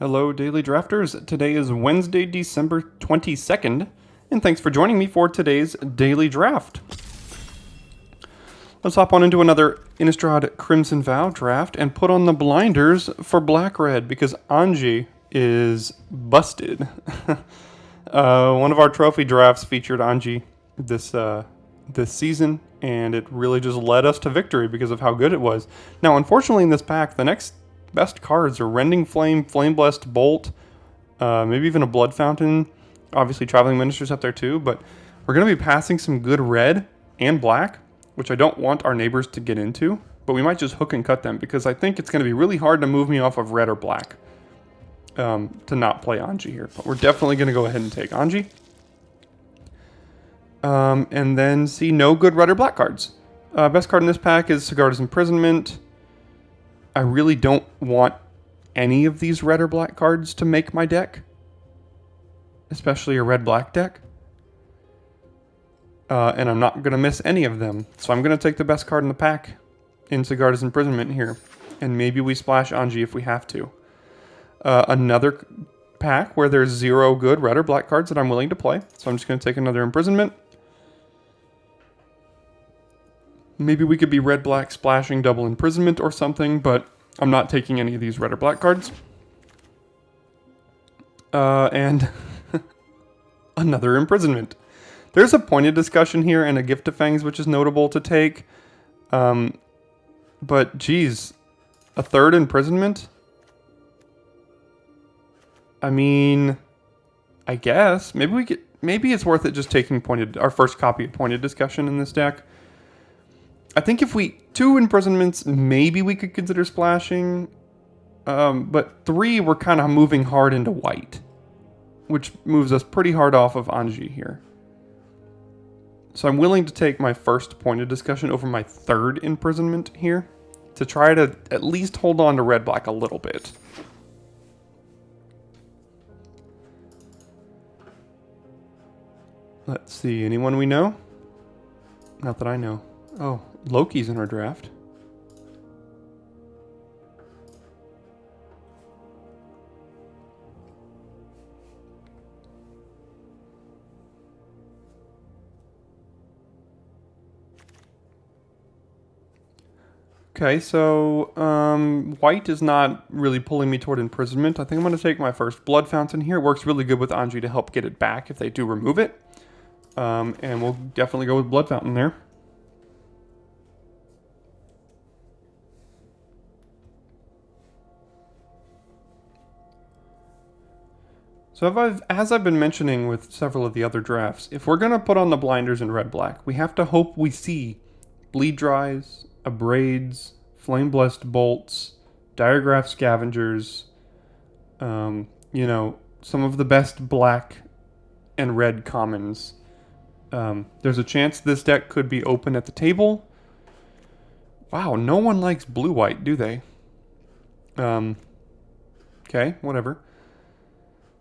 Hello, Daily Drafters. Today is Wednesday, December 22nd, and thanks for joining me for today's Daily Draft. Let's hop on into another Innistrad Crimson Vow draft and put on the blinders for Black-Red because Anji is busted. One of our trophy drafts featured Anji this season, and it really just led us to victory because of how good it was. Now, unfortunately, in this pack, the next best cards are Rending Flame, Flame Blessed Bolt, maybe even a Blood Fountain. Obviously, Traveling Minister's up there too, but we're going to be passing some good red and black, which I don't want our neighbors to get into, but we might just hook and cut them because I think it's going to be really hard to move me off of red or black to not play Anji here. But we're definitely going to go ahead and take Anji. And then see no good red or black cards. Best card in this pack is Sigarda's Imprisonment. I really don't want any of these red or black cards to make my deck, especially a red-black deck. And I'm not going to miss any of them. So I'm going to take the best card in the pack in Sigarda's Imprisonment here. And maybe we splash Anji if we have to. Another pack where there's zero good red or black cards that I'm willing to play. So I'm just going to take another Imprisonment. Maybe we could be red-black splashing double Imprisonment or something, but I'm not taking any of these red or black cards. And another Imprisonment. There's a pointed discussion here and a Gift of Fangs, which is notable to take. But, geez, a third Imprisonment? I mean, I guess. Maybe it's worth it just taking our first copy of pointed discussion in this deck. I think if two Imprisonments, maybe we could consider splashing. But three, we're kind of moving hard into white, which moves us pretty hard off of Anji here. So I'm willing to take my first pointed discussion over my third Imprisonment here to try to at least hold on to red-black a little bit. Let's see, anyone we know? Not that I know. Oh, Loki's in our draft. Okay, so white is not really pulling me toward Imprisonment. I think I'm going to take my first Blood Fountain here. It works really good with Anji to help get it back if they do remove it. And we'll definitely go with Blood Fountain there. So as I've been mentioning with several of the other drafts, if we're going to put on the blinders in red-black, we have to hope we see Bleed Dries, Abrades, Flame Blessed Bolts, Diregraph Scavengers, some of the best black and red commons. There's a chance this deck could be open at the table. Wow, no one likes blue-white, do they? Okay, whatever.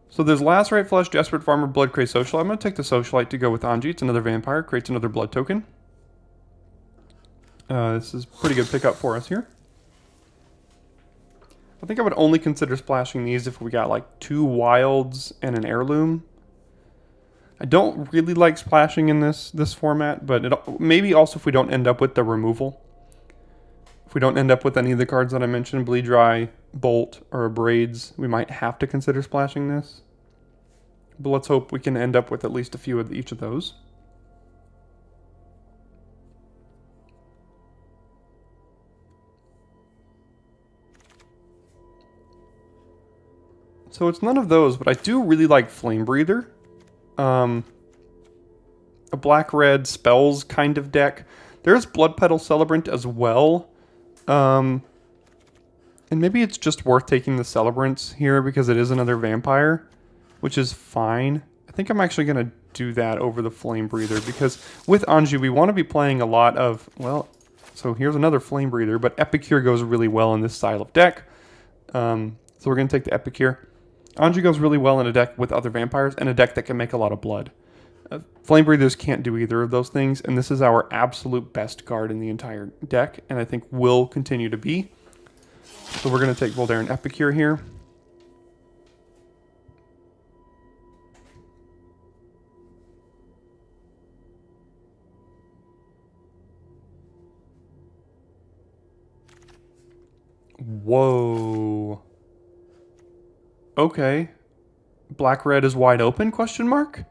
So there's Lacerate Flesh, Desperate Farmer, Bloodcray Socialite. I'm going to take the Socialite to go with Anji. It's another vampire, creates another blood token. This is a pretty good pickup for us here. I think I would only consider splashing these if we got like 2 wilds and an heirloom. I don't really like splashing in this format, but maybe also if we don't end up with the removal. If we don't end up with any of the cards that I mentioned, Bleed Dry, Bolt, or Abrades, we might have to consider splashing this. But let's hope we can end up with at least a few of each of those. So it's none of those, but I do really like Flame Breather. A black-red spells kind of deck. There's Blood Petal Celebrant as well. And maybe it's just worth taking the Celebrants here because it is another vampire, which is fine. I think I'm actually going to do that over the Flame Breather because with Anji, we want to be playing a lot of, well, so here's another Flame Breather, but Epicure goes really well in this style of deck. So we're going to take the Epicure. Anji goes really well in a deck with other vampires and a deck that can make a lot of blood. Flame Breathers can't do either of those things, and this is our absolute best card in the entire deck, and I think will continue to be. So we're going to take Voldaren Epicure here. Whoa. Okay. Black-red is wide open, question mark?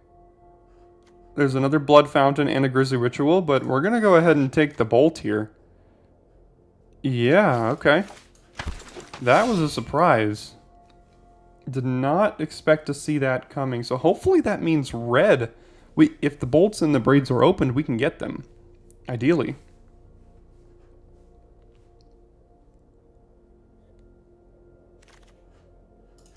There's another Blood Fountain and a Grisly Ritual, but we're going to go ahead and take the Bolt here. Yeah, okay. That was a surprise. Did not expect to see that coming, so hopefully that means red. If the bolts and the braids are opened, we can get them. Ideally.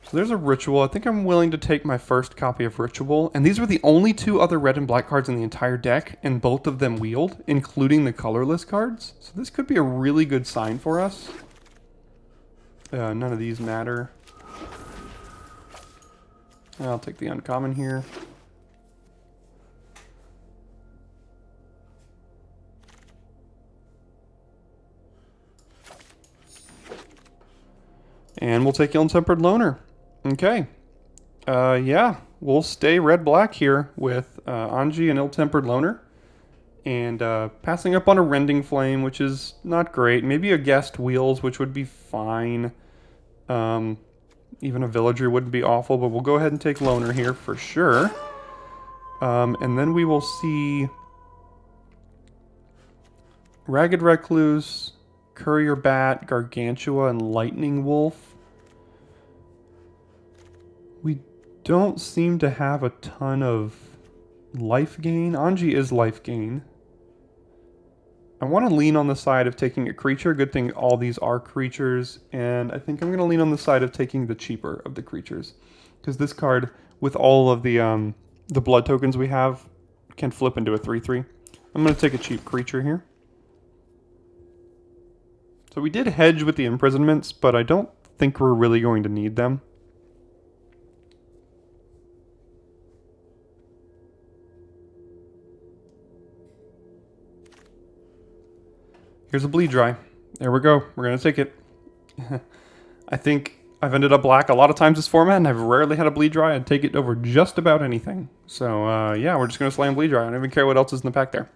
So there's a Ritual. I think I'm willing to take my first copy of Ritual. And these were the only two other red and black cards in the entire deck, and both of them wheeled, including the colorless cards. So this could be a really good sign for us. None of these matter. I'll take the uncommon here. And we'll take Ill-Tempered Loner. Okay. Yeah, we'll stay red-black here with Anji and Ill-Tempered Loner. And passing up on a Rending Flame, which is not great. Maybe a Guest Wheels, which would be fine. Even a Villager wouldn't be awful, but we'll go ahead and take Loner here for sure. And then we will see Ragged Recluse, Courier Bat, Gargantua, and Lightning Wolf. We don't seem to have a ton of life gain. Anji is life gain. I want to lean on the side of taking a creature. Good thing all these are creatures. And I think I'm going to lean on the side of taking the cheaper of the creatures. Because this card, with all of the blood tokens we have, can flip into a 3/3. I'm going to take a cheap creature here. So we did hedge with the imprisonments, but I don't think we're really going to need them. Here's a Bleed Dry. There we go. We're going to take it. I think I've ended up black a lot of times this format, and I've rarely had a Bleed Dry. I'd take it over just about anything. So, yeah, we're just going to slam Bleed Dry. I don't even care what else is in the pack there.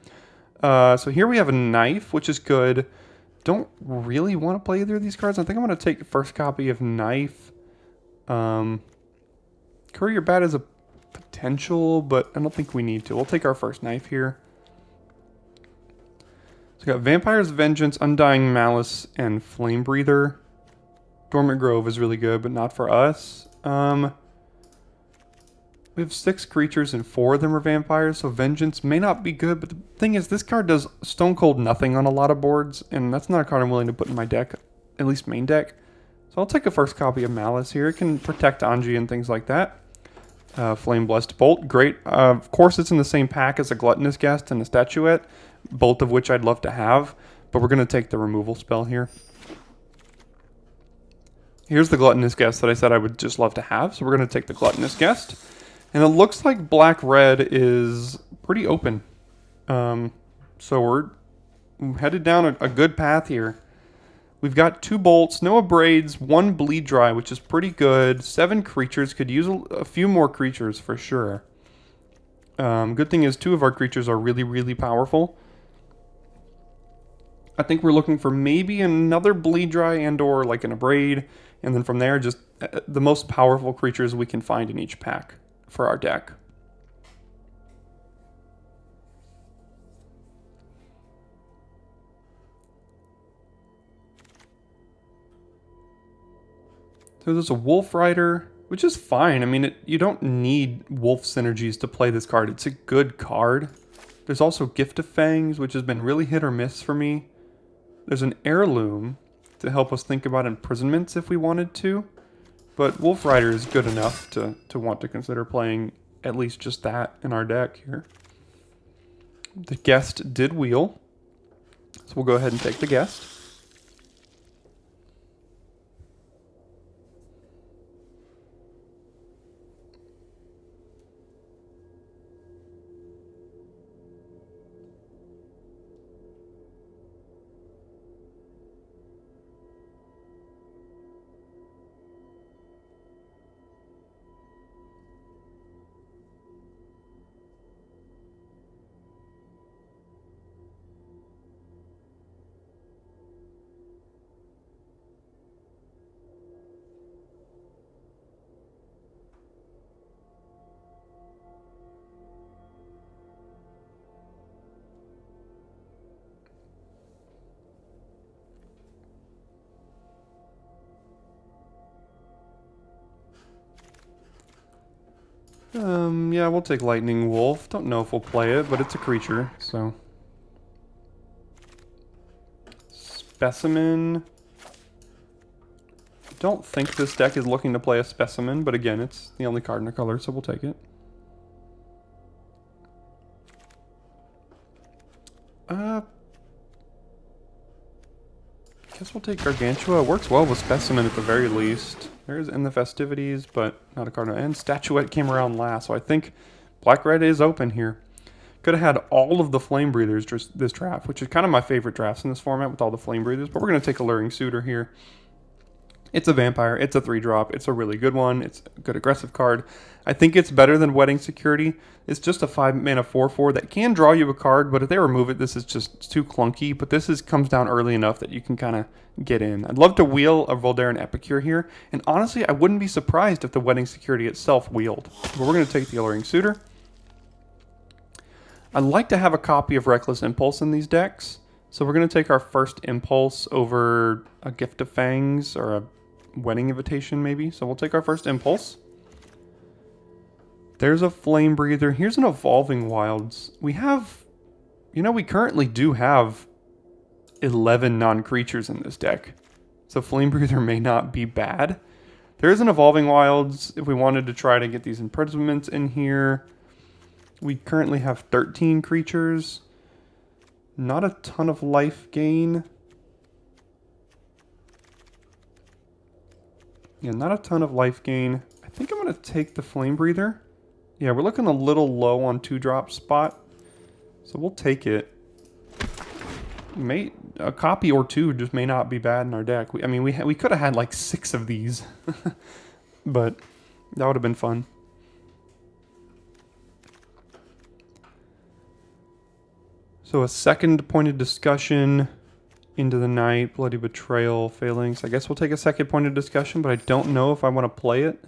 So here we have a Knife, which is good. Don't really want to play either of these cards. I think I'm going to take the first copy of Knife. Courier Bat is a potential, but I don't think we need to. We'll take our first Knife here. So we got Vampire's Vengeance, Undying Malice, and Flame Breather. Dormant Grove is really good, but not for us. We have 6 creatures and 4 of them are vampires, so Vengeance may not be good, but the thing is, this card does stone cold nothing on a lot of boards, and that's not a card I'm willing to put in my deck, at least main deck. So I'll take a first copy of Malice here. It can protect Anji and things like that. Flame Blessed Bolt, great. Of course, it's in the same pack as a Gluttonous Guest and a Statuette, both of which I'd love to have, but we're going to take the removal spell here. Here's the Gluttonous Guest that I said I would just love to have, so we're going to take the Gluttonous Guest. And it looks like black-red is pretty open. So we're headed down a good path here. We've got 2 bolts, no braids, 1 Bleed Dry, which is pretty good. 7 creatures, could use a few more creatures for sure. Good thing is 2 of our creatures are really, really powerful. I think we're looking for maybe another Bleed Dry and or like an Abrade. And then from there, just the most powerful creatures we can find in each pack for our deck. So there's a Wolf Rider, which is fine. I mean, you don't need Wolf synergies to play this card. It's a good card. There's also Gift of Fangs, which has been really hit or miss for me. There's an Heirloom to help us think about imprisonments if we wanted to. But Wolf Rider is good enough to want to consider playing at least just that in our deck here. The Guest did wheel, so we'll go ahead and take the Guest. Yeah, we'll take Lightning Wolf. Don't know if we'll play it, but it's a creature, so. Specimen. Don't think this deck is looking to play a Specimen, but again, it's the only card in the color, so we'll take it. Guess we'll take Gargantua. It works well with Specimen at the very least. There's In the Festivities, but not a card. And Statuette came around last, so I think Black-Red is open here. Could have had all of the Flame Breathers this draft, which is kind of my favorite drafts in this format with all the Flame Breathers, but we're going to take Alluring Suitor here. It's a vampire, it's a 3-drop, it's a really good one, it's a good aggressive card. I think it's better than Wedding Security. It's just a 5-mana 4/4 that can draw you a card, but if they remove it, this is just too clunky. But this comes down early enough that you can kind of get in. I'd love to wheel a Voldaren Epicure here, and honestly, I wouldn't be surprised if the Wedding Security itself wheeled. But we're going to take the Alluring Suitor. I'd like to have a copy of Reckless Impulse in these decks, so we're going to take our first Impulse over a Gift of Fangs or a Wedding Invitation maybe. So we'll take our first Impulse. There's a Flame Breather. Here's an Evolving Wilds. We have, we currently do have 11 non-creatures in this deck. So Flame Breather may not be bad. There's an Evolving Wilds if we wanted to try to get these imprisonments in here. We currently have 13 creatures. Not a ton of life gain. Yeah, not a ton of life gain. I think I'm going to take the Flame Breather. Yeah, we're looking a little low on 2-drop spot. So we'll take it. A copy or two just may not be bad in our deck. We could have had like 6 of these. But that would have been fun. So a second point of discussion. Into the Night, Bloody Betrayal, Phalanx. I guess we'll take a second point of discussion, but I don't know if I want to play it.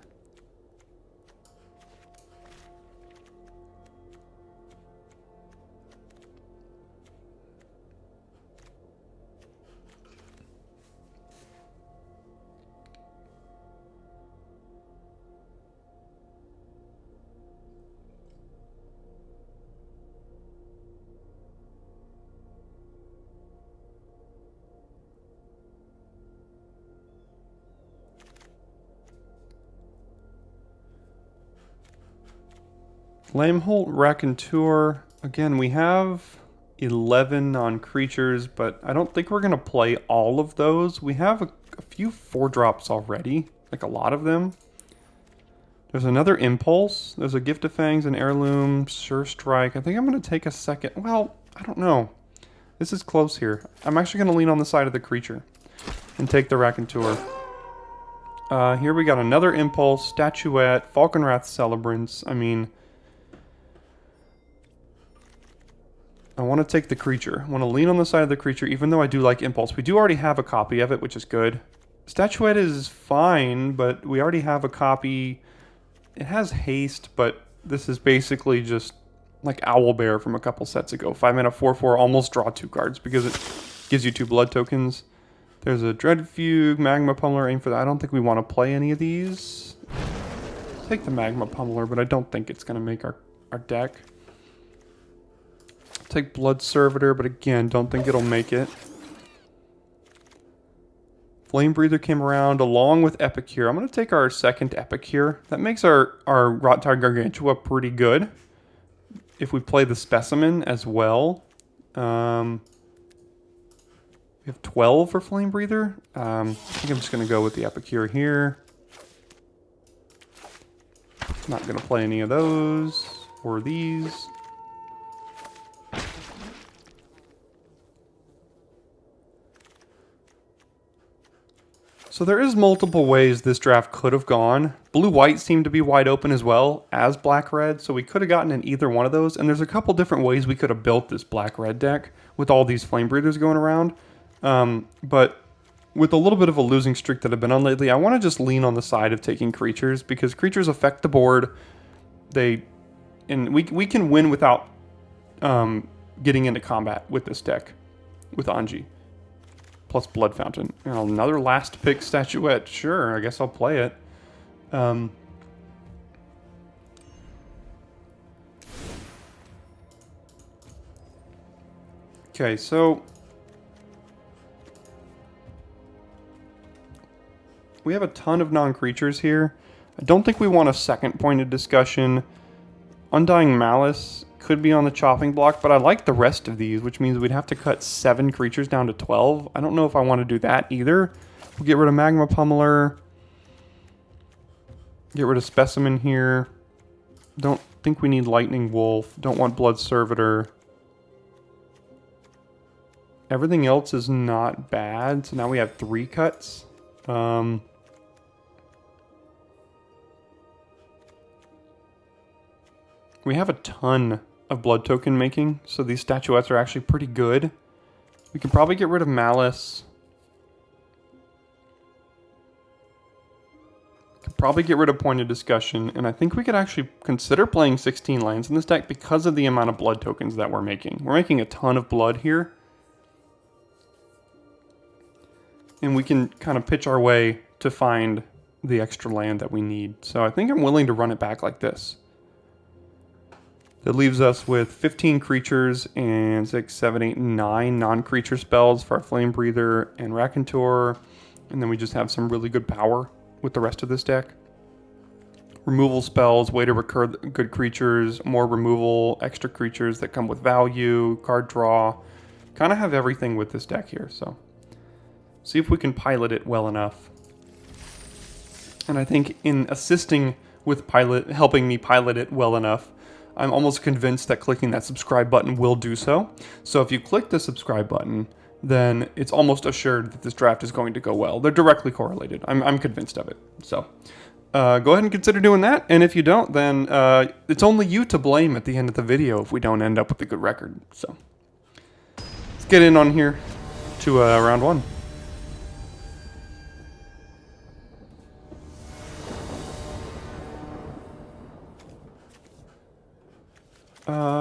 Flameholt, Raconteur. Again, we have 11 non-creatures, but I don't think we're going to play all of those. We have a few 4-drops already, like a lot of them. There's another Impulse. There's a Gift of Fangs, an Heirloom, Sure Strike. I think I'm going to take a second. Well, I don't know. This is close here. I'm actually going to lean on the side of the creature and take the Raconteur. Here we got another Impulse, Statuette, Falconwrath Celebrants. I want to take the creature. I want to lean on the side of the creature, even though I do like Impulse. We do already have a copy of it, which is good. Statuette is fine, but we already have a copy. It has haste, but this is basically just like Owlbear from a couple sets ago. 5-mana 4/4, almost draw 2 cards because it gives you 2 blood tokens. There's a Dread Fugue, Magma Pummeler, aim for that. I don't think we want to play any of these. Take the Magma Pummeler, but I don't think it's going to make our deck. Take Blood Servitor, but again, don't think it'll make it. Flame Breather came around along with Epicure. I'm going to take our second Epicure. That makes our Rot-Tide Gargantua pretty good. If we play the Specimen as well. We have 12 for Flame Breather. I think I'm just going to go with the Epicure here. Not going to play any of those or these. So there is multiple ways this draft could have gone. Blue-white seemed to be wide open as well as black-red, so we could have gotten in either one of those. And there's a couple different ways we could have built this black-red deck with all these Flame Breathers going around. But with a little bit of a losing streak that I've been on lately, I want to just lean on the side of taking creatures because creatures affect the board. We can win without getting into combat with this deck with Anji. Plus Blood Fountain. Another last pick Statuette. Sure, I guess I'll play it. Okay, so we have a ton of non-creatures here. I don't think we want a second point of discussion. Undying Malice could be on the chopping block, but I like the rest of these, which means we'd have to cut 7 creatures down to 12. I don't know if I want to do that either. We'll get rid of Magma Pummeler. Get rid of Specimen here. Don't think we need Lightning Wolf. Don't want Blood Servitor. Everything else is not bad. So now we have 3 cuts. We have a ton of blood token making, so these statuettes are actually pretty good. We can probably get rid of Malice. Could probably get rid of Point of Discussion, and I think we could actually consider playing 16 lands in this deck because of the amount of blood tokens that we're making. We're making a ton of blood here. And we can kind of pitch our way to find the extra land that we need. So I think I'm willing to run it back like this. That leaves us with 15 creatures and 6, 7, 8, 9 non-creature spells for our Flame Breather and Raconteur. And then we just have some really good power with the rest of this deck. Removal spells, way to recur good creatures, more removal, extra creatures that come with value, card draw. Kind of have everything with this deck here, so see if we can pilot it well enough. And I think in assisting with helping me pilot it well enough, I'm almost convinced that clicking that subscribe button will do so. So if you click the subscribe button, then it's almost assured that this draft is going to go well. They're directly correlated. I'm convinced of it. So go ahead and consider doing that. And if you don't, then it's only you to blame at the end of the video if we don't end up with a good record. So let's get in on here to round 1.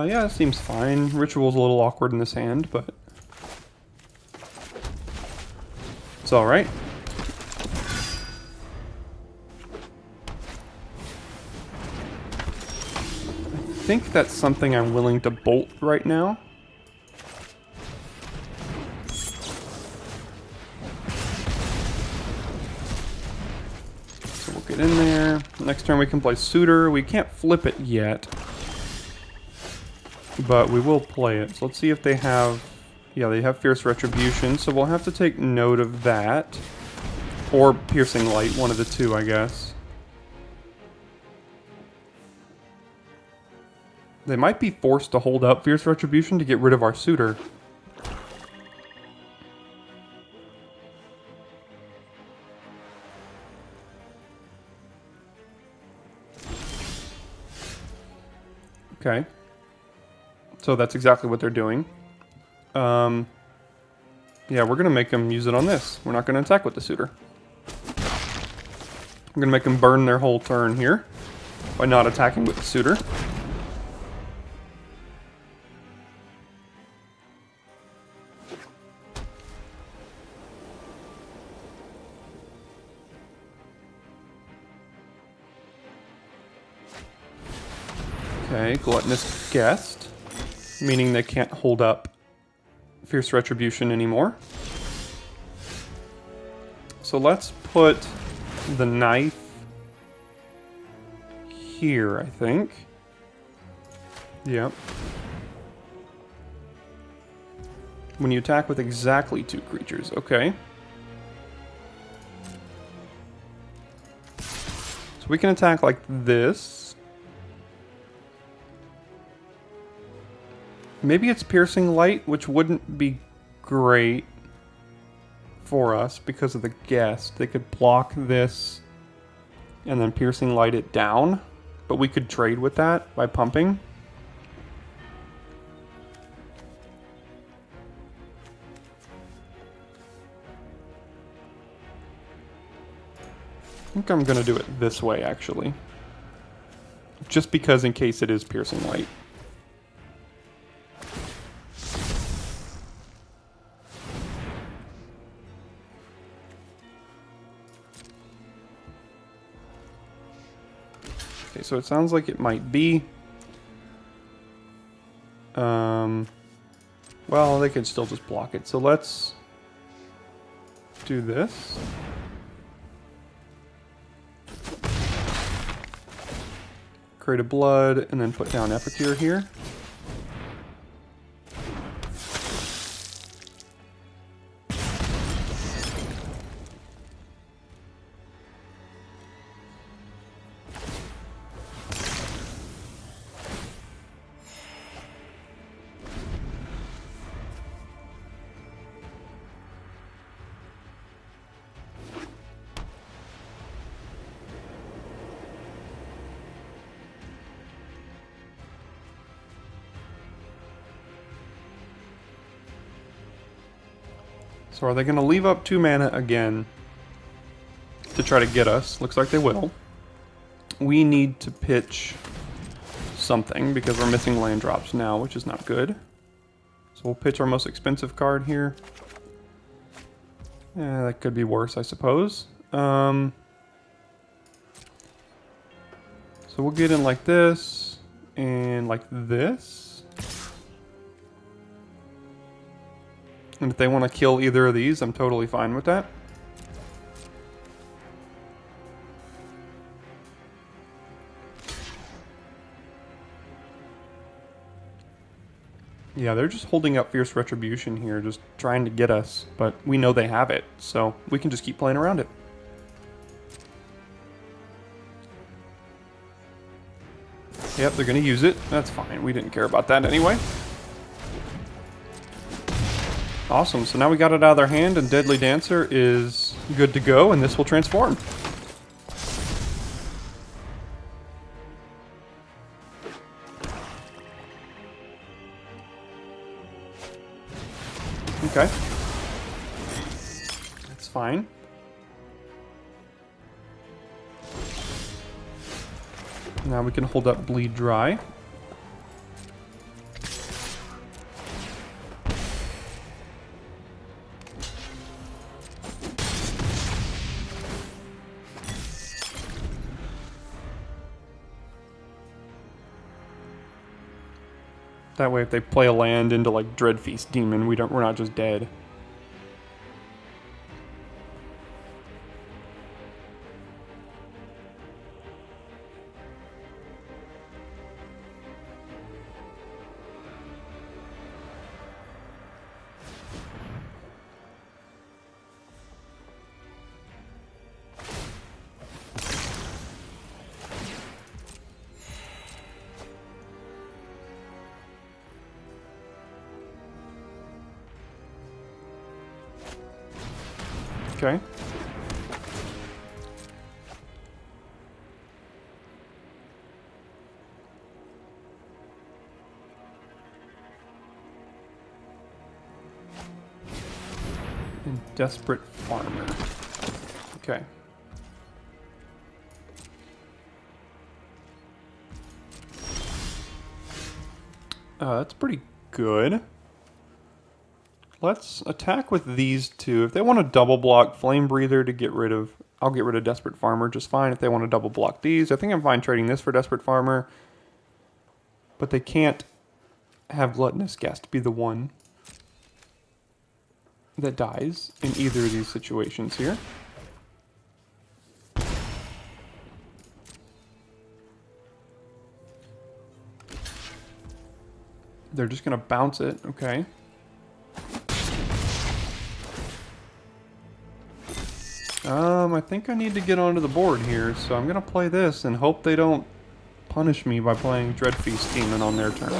Yeah, it seems fine. Ritual's a little awkward in this hand, but it's alright. I think that's something I'm willing to bolt right now. So we'll get in there. Next turn we can play Suitor. We can't flip it yet, but we will play it. So let's see if they have... Yeah, they have Fierce Retribution, so we'll have to take note of that. Or Piercing Light, one of the two, I guess. They might be forced to hold up Fierce Retribution to get rid of our Suitor. Okay. So that's exactly what they're doing. Yeah, we're going to make them use it on this. We're not going to attack with the Suitor. We're going to make them burn their whole turn here by not attacking with the Suitor. Okay, Gluttonous Guest, meaning they can't hold up Fierce Retribution anymore. So let's put the knife here, I think. Yep. When you attack with exactly 2 creatures, okay. So we can attack like this. Maybe it's Piercing Light, which wouldn't be great for us because of the guest. They could block this and then Piercing Light it down, but we could trade with that by pumping. I think I'm going to do it this way, actually. Just because in case it is Piercing Light. Okay, so it sounds like it might be. Well, they could still just block it. So let's do this. Create a blood, and then put down Epicure here. So are they going to leave up 2 mana again to try to get us? Looks like they will. We need to pitch something because we're missing land drops now, which is not good. So we'll pitch our most expensive card here. Yeah, that could be worse, I suppose. So we'll get in like this and like this. And if they want to kill either of these, I'm totally fine with that. Yeah, they're just holding up Fierce Retribution here, just trying to get us. But we know they have it, so we can just keep playing around it. Yep, they're going to use it. That's fine. We didn't care about that anyway. Awesome, so now we got it out of their hand, and Deadly Dancer is good to go, and this will transform. Okay. That's fine. Now we can hold up Bleed Dry. That way if they play a land into like Dreadfeast Demon, we're not just dead. Okay. And Desperate Farmer. Okay. That's pretty good. Let's attack with these two. If they want to double block Flame Breather to get rid of... I'll get rid of Desperate Farmer just fine if they want to double block these. I think I'm fine trading this for Desperate Farmer. But they can't have Gluttonous Guest be the one that dies in either of these situations here. They're just going to bounce it. Okay. I think I need to get onto the board here, so I'm gonna play this and hope they don't punish me by playing Dreadfeast Demon on their turn.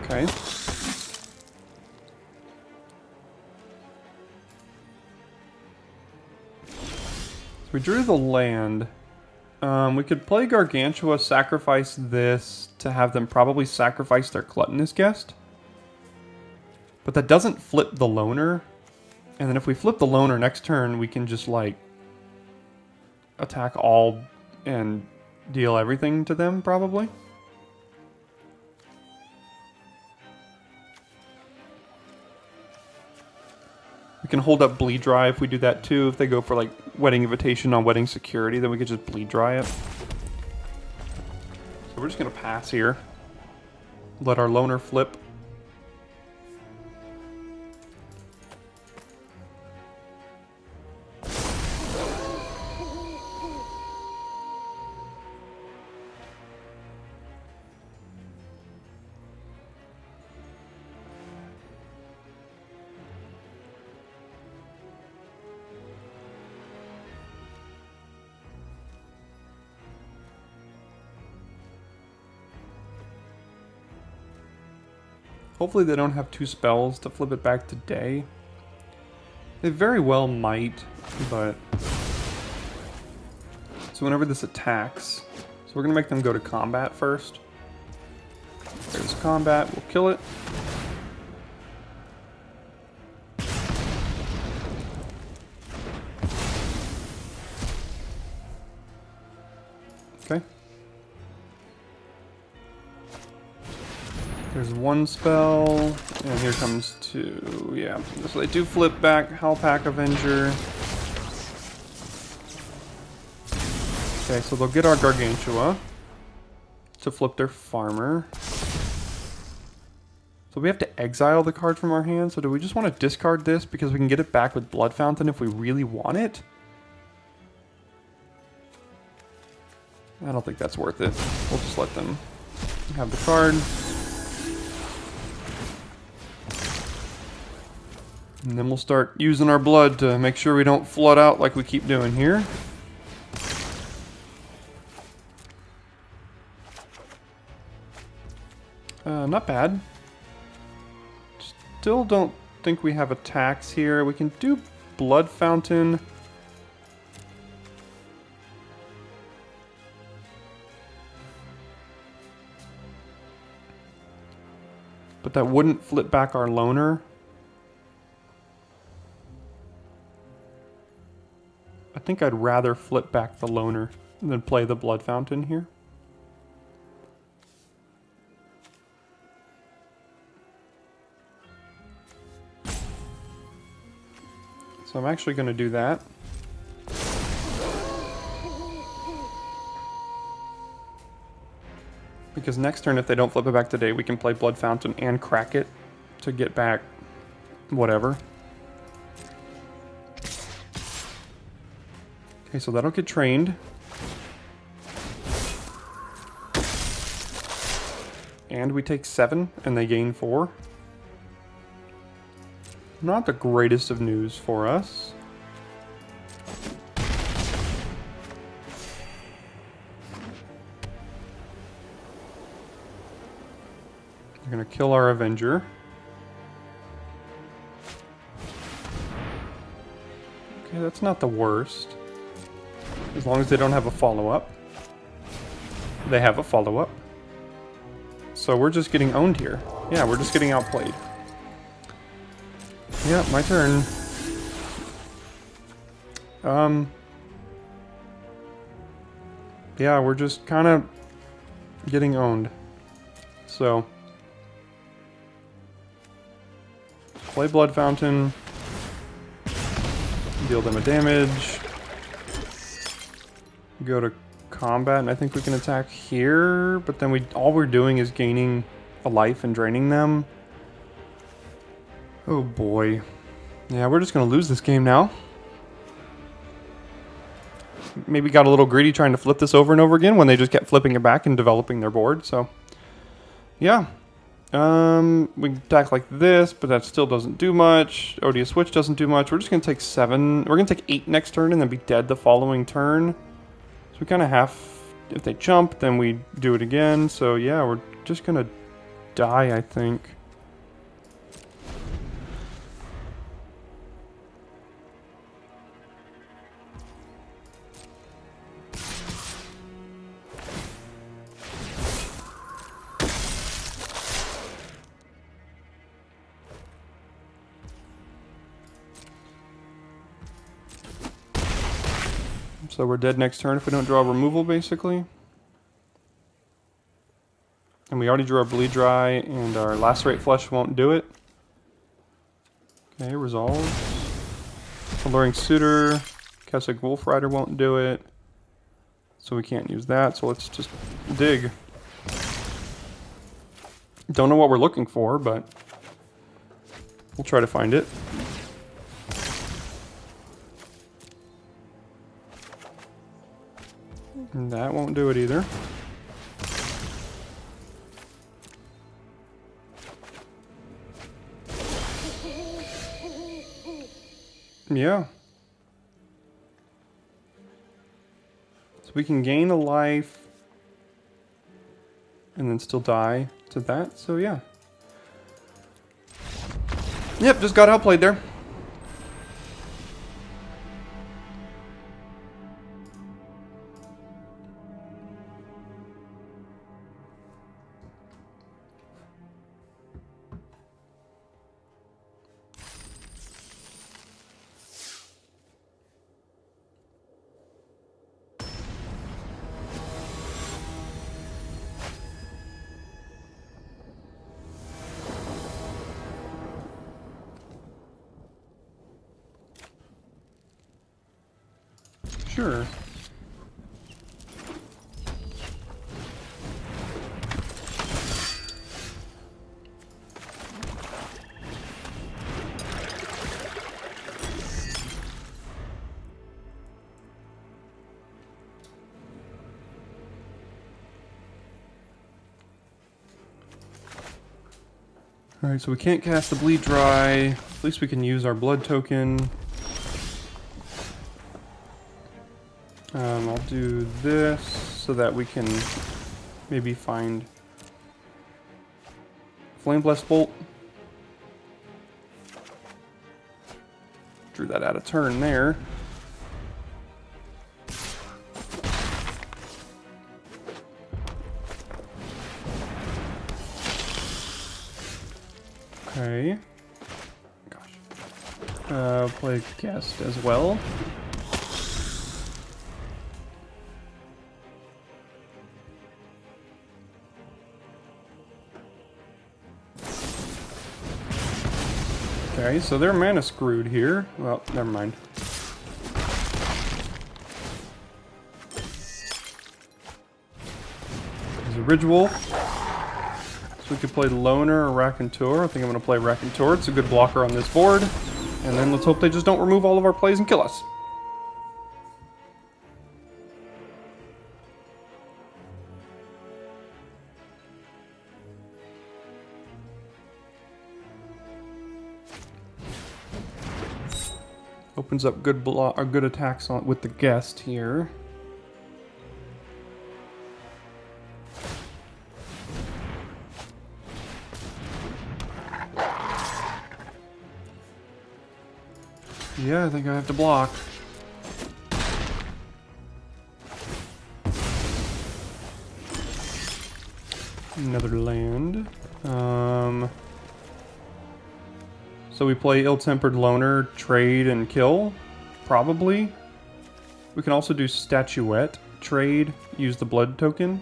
Okay. So we drew the land. We could play Gargantua, sacrifice this to have them probably sacrifice their Gluttonous Guest. But that doesn't flip the loner. And then if we flip the loner next turn, we can just like attack all and deal everything to them probably. We can hold up bleed dry if we do that too. If they go for like wedding invitation on wedding security, then we could just bleed dry it. So we're just gonna pass here. Let our loner flip. Hopefully they don't have 2 spells to flip it back to day. They very well might, but... So whenever this attacks... So we're going to make them go to combat first. There's combat, we'll kill it. Okay. There's 1 spell, and here comes 2. Yeah, so they do flip back Hellpack Avenger. Okay, so they'll get our Gargantua to flip their Farmer. So we have to exile the card from our hand, so do we just want to discard this because we can get it back with Blood Fountain if we really want it? I don't think that's worth it. We'll just let them have the card. And then we'll start using our blood to make sure we don't flood out like we keep doing here. Not bad. Still don't think we have attacks here. We can do Blood Fountain. But that wouldn't flip back our loner. I think I'd rather flip back the loner than play the Blood Fountain here. So I'm actually going to do that. Because next turn, if they don't flip it back today, we can play Blood Fountain and crack it to get back whatever. Okay, so that'll get trained. And we take 7, and they gain 4. Not the greatest of news for us. They're gonna kill our Avenger. Okay, that's not the worst. As long as they don't have a follow-up. They have a follow-up. So we're just getting owned here. Yeah, we're just getting outplayed. Yeah, my turn. Yeah, we're just kind of getting owned. So, play Blood Fountain. Deal them a damage. Go to combat, and I think we can attack here, but then all we're doing is gaining a life and draining them. Oh boy. Yeah, we're just gonna lose this game now. Maybe got a little greedy trying to flip this over and over again when they just kept flipping it back and developing their board, so. Yeah. We can attack like this, but that still doesn't do much. Odious Switch doesn't do much. We're just gonna take 7. We're gonna take 8 next turn and then be dead the following turn. So we kind of have, if they jump, then we do it again. So yeah, we're just gonna die, I think. So we're dead next turn if we don't draw removal, basically. And we already drew our bleed dry, and our lacerate flesh won't do it. Okay, resolve. Alluring Suitor, Keswick Wolf Rider won't do it. So we can't use that, so let's just dig. Don't know what we're looking for, but we'll try to find it. And that won't do it either. Yeah. So we can gain a life and then still die to that, so yeah. Yep, just got outplayed there. Sure. Alright, so we can't cast the bleed dry. At least we can use our blood token. I'll do this so that we can maybe find Flame Blessed Bolt. Drew that out of turn there. Okay. Gosh. Play Guest as well. Okay, so they're mana screwed here. Well, never mind. There's a Ridgewolf. So we could play Loner or Raconteur. I think I'm going to play Raconteur. It's a good blocker on this board. And then let's hope they just don't remove all of our plays and kill us. Opens up good good attacks on with the Guest here. Yeah, I think I have to block. Another land. So we play Ill-Tempered Loner, trade, and kill? Probably. We can also do Statuette, trade, use the blood token.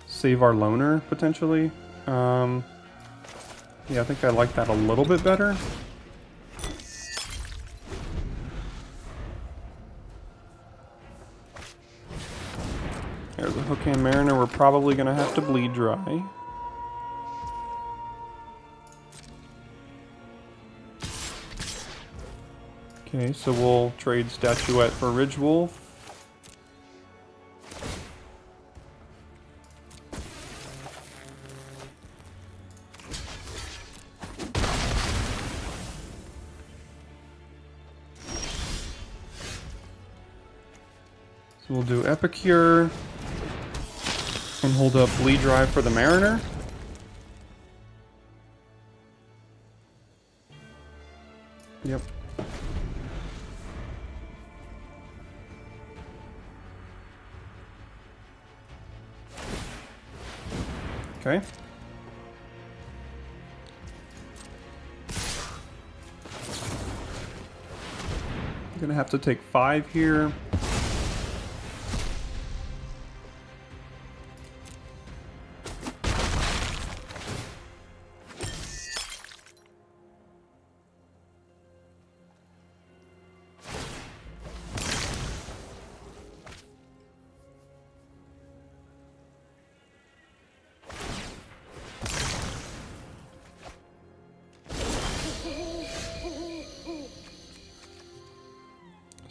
Save our Loner, potentially. Yeah, I think I like that a little bit better. There's a Hook-Hand Mariner we're probably going to have to bleed dry. Okay, so we'll trade Statuette for Ridgewolf. So we'll do Epicure and hold up Bleed Drive for the Mariner. Yep. Okay. Gonna have to take 5 here.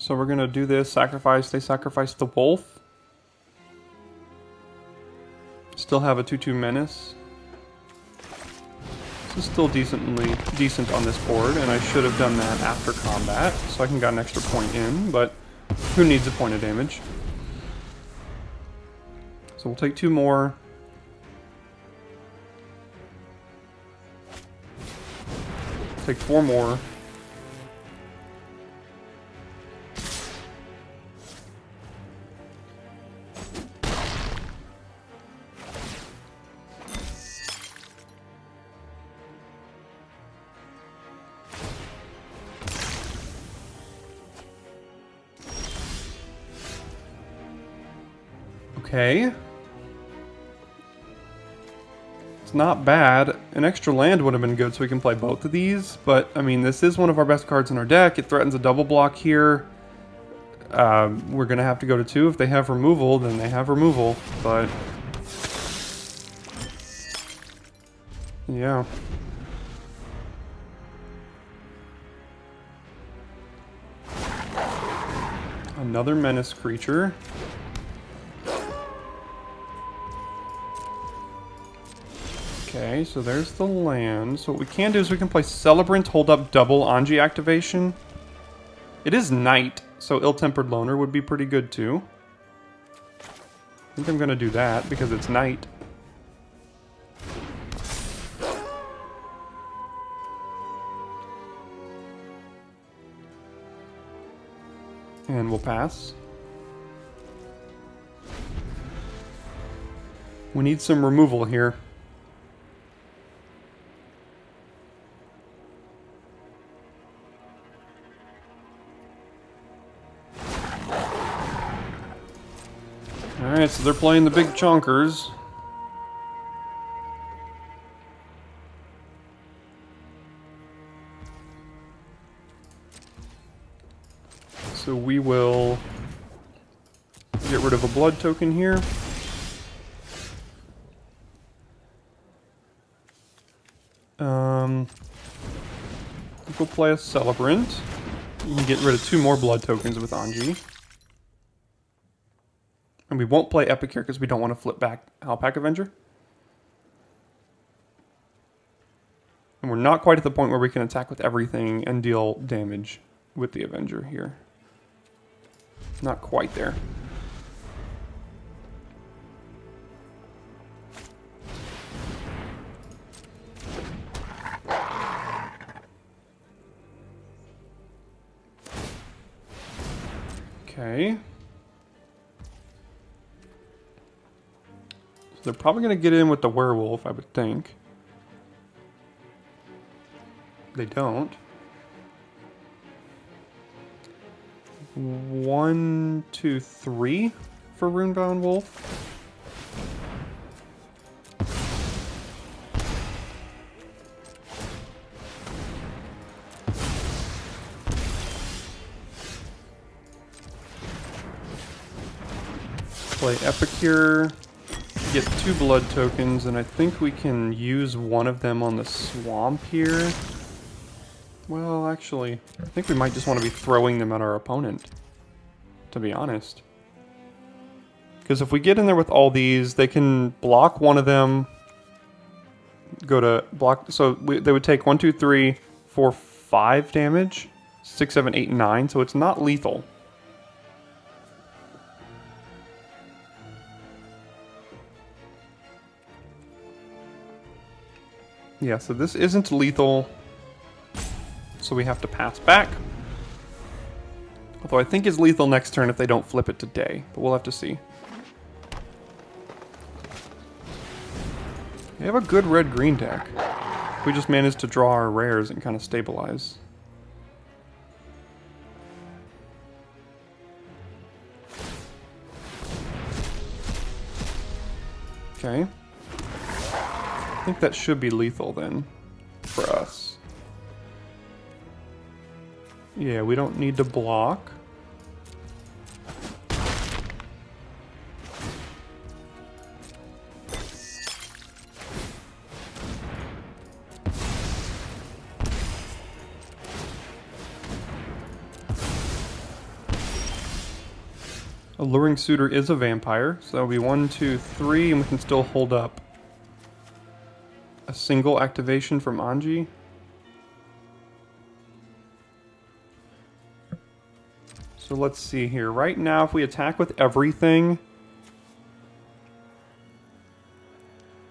So we're gonna do this, sacrifice, they sacrifice the wolf. Still have a 2/2 menace. This is still decent on this board, and I should have done that after combat, so I can get an extra point in, but who needs a point of damage? So we'll take 2 more. Take 4 more. Okay. It's not bad. An extra land would have been good so we can play both of these, but I mean, this is one of our best cards in our deck. It threatens a double block here. We're going to have to go to 2. If they have removal, then they have removal, but yeah. Another menace creature. Okay, so there's the land. So what we can do is we can play Celebrant, hold up double Anji activation. It is night, so Ill-Tempered Loner would be pretty good too. I think I'm going to do that because it's night. And we'll pass. We need some removal here. Alright, so they're playing the big chonkers. So we will get rid of a blood token here. We'll play a Celebrant. You can get rid of 2 more blood tokens with Anji. And we won't play Epic here because we don't want to flip back Alpac Avenger. And we're not quite at the point where we can attack with everything and deal damage with the Avenger here. Not quite there. Okay. So they're probably going to get in with the werewolf, I would think. They don't. 1, 2, 3 for Runebound Wolf. Play Epicure, get 2 blood tokens, and I think we can use one of them on the swamp here. Well, actually, I think we might just want to be throwing them at our opponent, to be honest. Because if we get in there with all these, they can block one of them, go to block, so they would take 1, 2, 3, 4, 5 damage, 6, 7, 8, 9, so it's not lethal. Yeah, so this isn't lethal, so we have to pass back. Although I think it's lethal next turn if they don't flip it today, but we'll have to see. They have a good red-green deck. We just managed to draw our rares and kind of stabilize. Okay. I think that should be lethal then for us. Yeah, we don't need to block. Alluring Suitor is a vampire, so that'll be 1, 2, 3, and we can still hold up a single activation from Anji. So let's see here. Right now, if we attack with everything,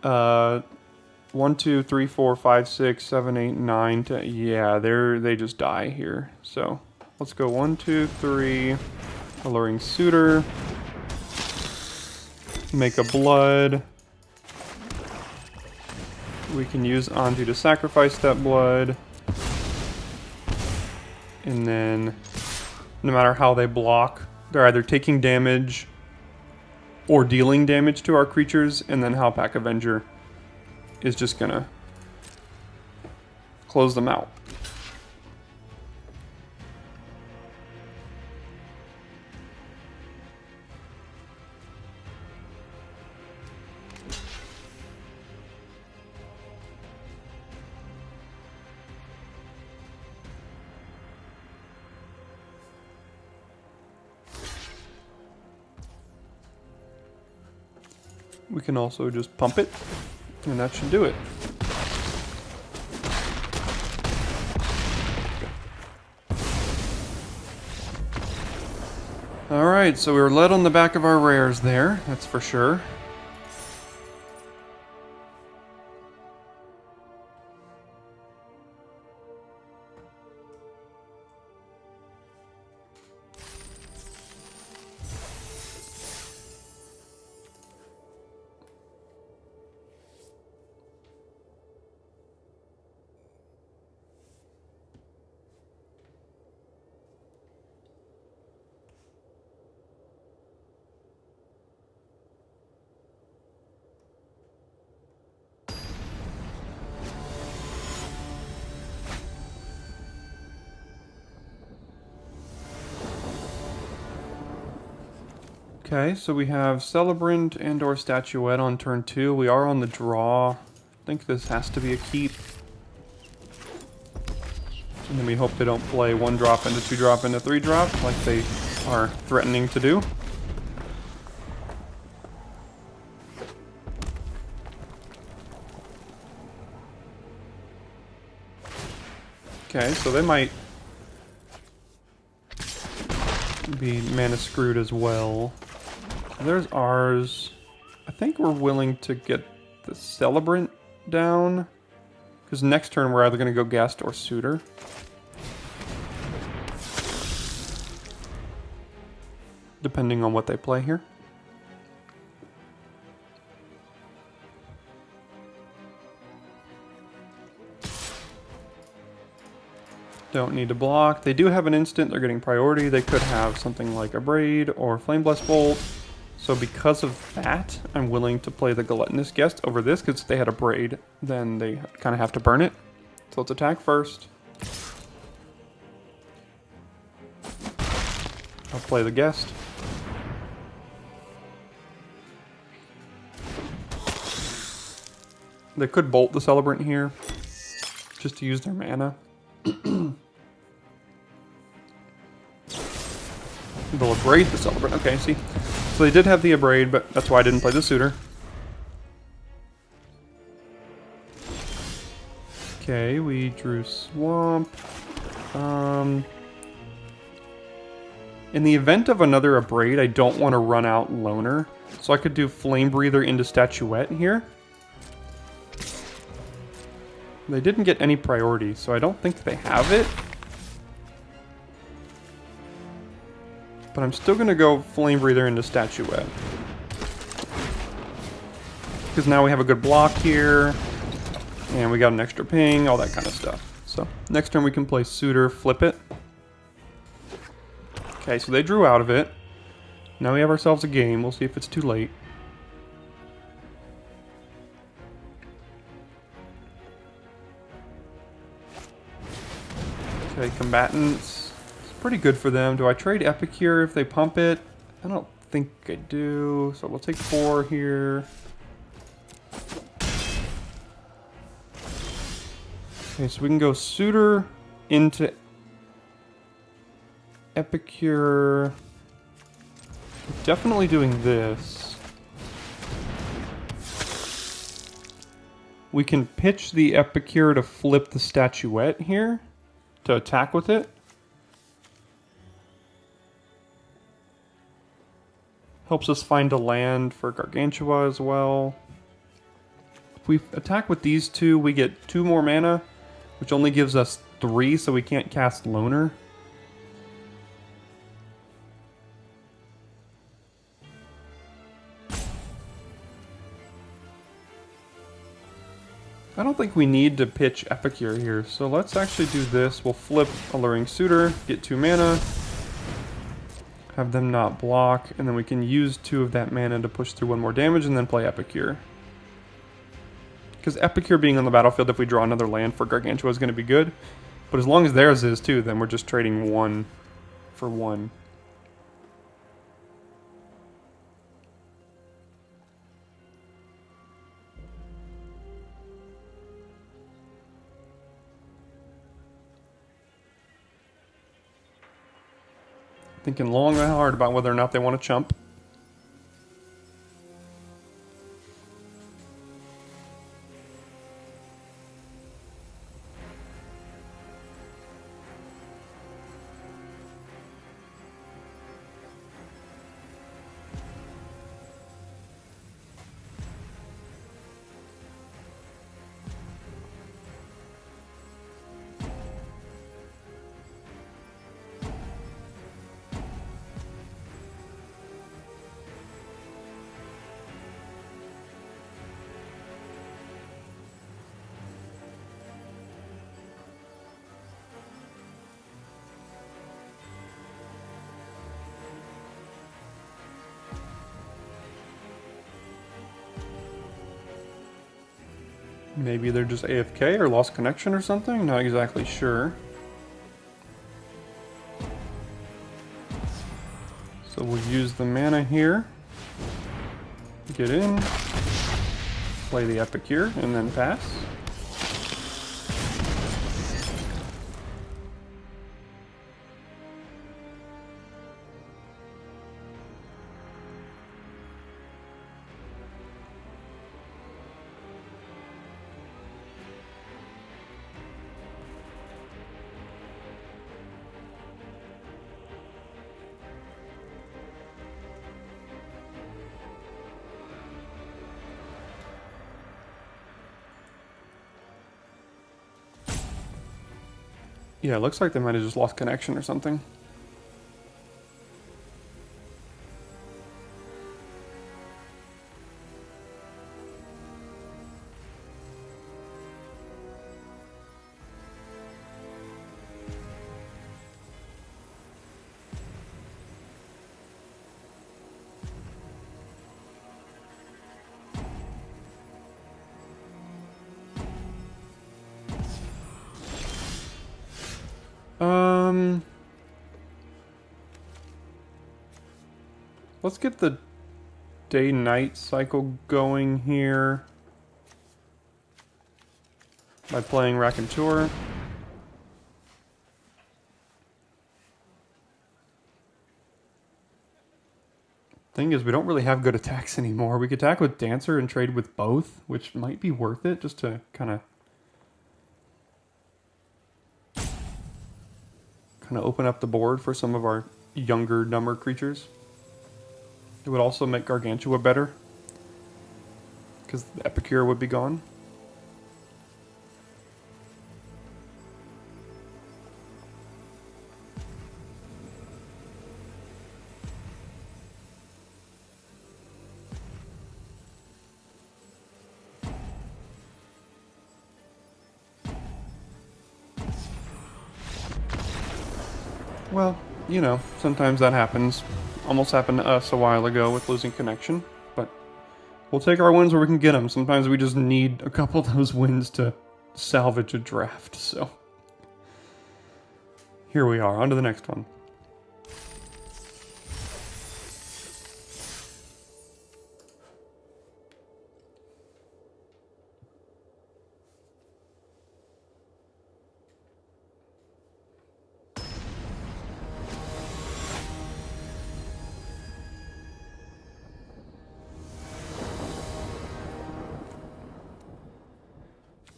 1, 2, 3, 4, 5, 6, 7, 8, 9, 10. Yeah, they just die here. So let's go 1, 2, 3. Alluring Suitor. Make a blood. We can use Anju to sacrifice that blood. And then, no matter how they block, they're either taking damage or dealing damage to our creatures, and then Howlpack Avenger is just gonna close them out. We can also just pump it, and that should do it. Alright, so we were led on the back of our rares there, that's for sure. Okay, so we have Celebrant and or Statuette on turn 2. We are on the draw. I think this has to be a keep. And then we hope they don't play 1 drop into 2 drop into 3 drop like they are threatening to do. Okay, so they might be mana screwed as well. There's ours. I think we're willing to get the Celebrant down, because next turn we're either going to go Guest or Suitor. Depending on what they play here. Don't need to block. They do have an instant. They're getting priority. They could have something like a Braid or Flame Blast Bolt. So because of that, I'm willing to play the Gluttonous Guest over this, because if they had a Braid, then they kind of have to burn it. So let's attack first. I'll play the Guest. They could bolt the Celebrant here, just to use their mana. They'll Abrade the Celebrant. Okay, see. So they did have the Abrade, but that's why I didn't play the Suitor. Okay, we drew Swamp. In the event of another Abrade, I don't want to run out Loner. So I could do Flame Breather into Statuette here. They didn't get any priority, so I don't think they have it. But I'm still going to go Flame Breather into Statuette. Because now we have a good block here. And we got an extra ping, all that kind of stuff. So next turn we can play Suitor, flip it. Okay, so they drew out of it. Now we have ourselves a game. We'll see if it's too late. Okay, combatants. It's pretty good for them. Do I trade Epicure if they pump it? I don't think I do. So we'll take 4 here. Okay, so we can go Suitor into Epicure. Definitely doing this. We can pitch the Epicure to flip the Statuette here to attack with it. Helps us find a land for Gargantua as well. If we attack with these 2, we get 2 more mana, which only gives us 3, so we can't cast Loner. I don't think we need to pitch Epicure here, so let's actually do this. We'll flip Alluring Suitor, get 2 mana, have them not block, and then we can use 2 of that mana to push through 1 more damage and then play Epicure. Because Epicure being on the battlefield, if we draw another land for Gargantua, is going to be good. But as long as theirs is too, then we're just trading 1 for 1. Thinking long and hard about whether or not they want to chump. Maybe they're just AFK or lost connection or something? Not exactly sure. So we'll use the mana here. Get in. Play the Epicure and then pass. Yeah, it looks like they might have just lost connection or something. Let's get the day-night cycle going here by playing Raconteur. Thing is, we don't really have good attacks anymore. We could attack with Dancer and trade with both, which might be worth it just to kind of open up the board for some of our younger, dumber creatures. It would also make Gargantua better, because the Epicure would be gone. Well, you know, sometimes that happens. Almost happened to us a while ago with losing connection, but we'll take our wins where we can get them. Sometimes we just need a couple of those wins to salvage a draft, so. Here we are, on to the next one.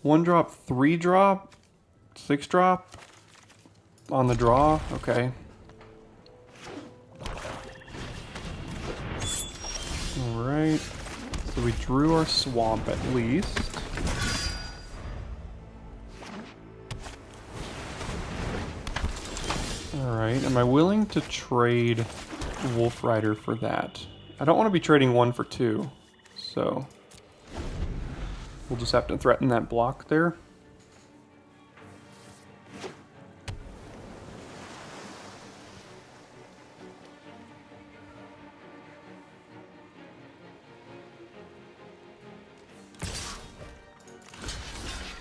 One drop, 3 drop, 6 drop on the draw. Okay. All right. So we drew our swamp at least. All right. Am I willing to trade Wolf Rider for that? I don't want to be trading 1 for 2, so we'll just have to threaten that block there.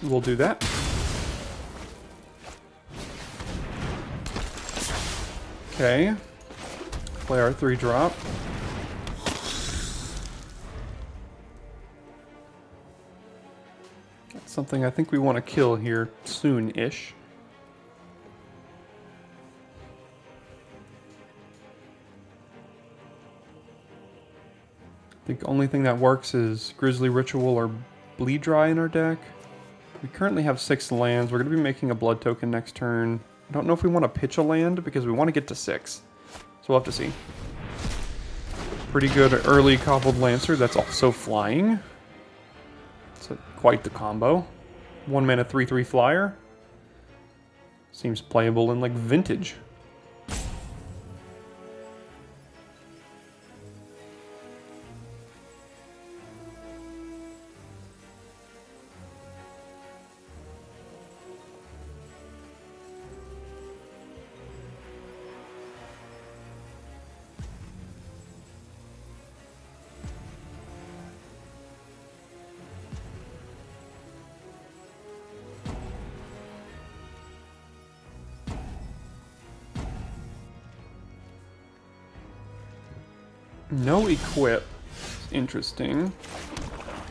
We'll do that. Okay. Play our 3 drop. That's something I think we want to kill here soon-ish. I think the only thing that works is Grizzly Ritual or Bleed Dry in our deck. We currently have 6 lands. We're going to be making a blood token next turn. I don't know if we want to pitch a land because we want to get to 6. So we'll have to see. Pretty good early Cobbled Lancer that's also flying. It's quite the combo. 1 mana 3/3 flyer. Seems playable in like Vintage. No equip. Interesting.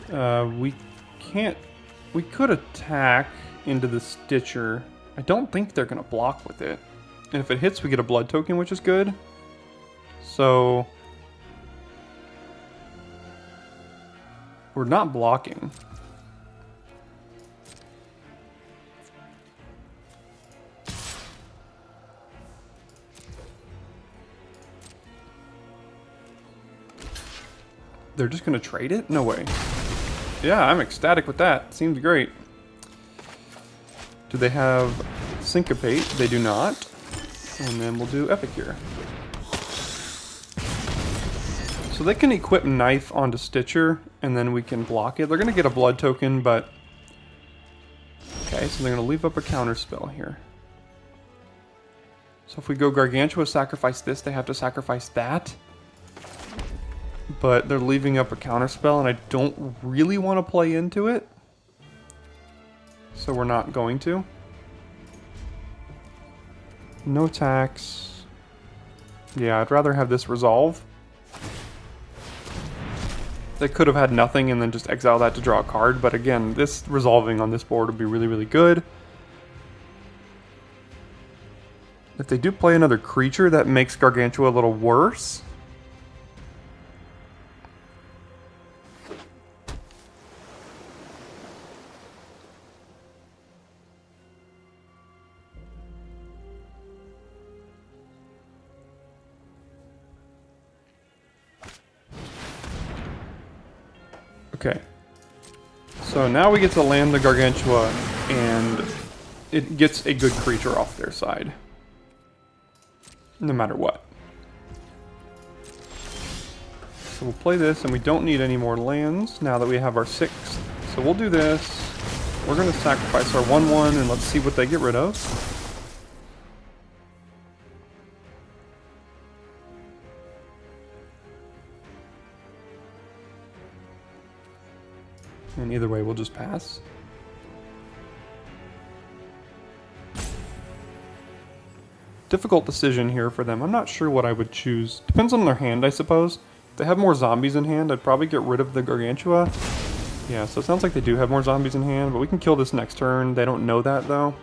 We can't... We could attack into the Stitcher. I don't think they're going to block with it. And if it hits, we get a blood token, which is good. So... we're not blocking. They're just going to trade it? No way. Yeah, I'm ecstatic with that. Seems great. Do they have Syncopate? They do not. And then we'll do Epicure. So they can equip Knife onto Stitcher, and then we can block it. They're going to get a blood token, but... okay, so they're going to leave up a counter spell here. So if we go Gargantua, sacrifice this, they have to sacrifice that. But they're leaving up a counterspell, and I don't really want to play into it. So we're not going to. No tax. Yeah, I'd rather have this resolve. They could have had nothing and then just exile that to draw a card, but again, this resolving on this board would be really, really good. If they do play another creature, that makes Gargantua a little worse. Okay, so now we get to land the Gargantua, and it gets a good creature off their side, no matter what. So we'll play this, and we don't need any more lands now that we have our 6. So we'll do this. We're going to sacrifice our 1/1, and let's see what they get rid of. And either way, we'll just pass. difficult decision here for them. I'm not sure what I would choose. Depends on their hand, I suppose. If they have more zombies in hand, I'd probably get rid of the Gargantua. Yeah, so it sounds like they do have more zombies in hand, but we can kill this next turn. They don't know that, though.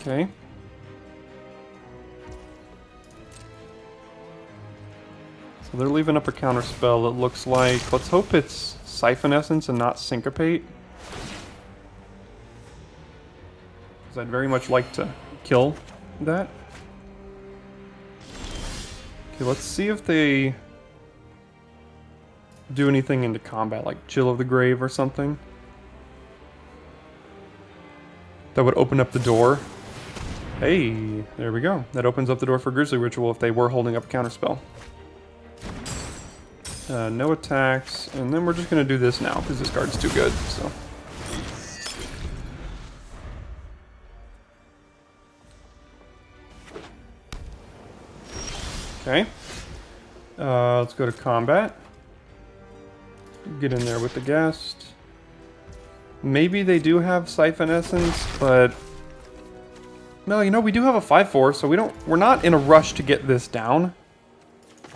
Okay. So they're leaving up a counter spell, it looks like. Let's hope it's Siphon Essence and not Syncopate. Because I'd very much like to kill that. Okay, let's see if they do anything into combat, like Chill of the Grave or something. That would open up the door. Hey, there we go. That opens up the door for Grizzly Ritual if they were holding up a counterspell. No attacks, and then we're just going to do this now because this card's too good, so. Okay. Let's go to combat. Get in there with the guest. Maybe they do have Siphon Essence, but no, you know, we do have a 5/4, so we're not in a rush to get this down.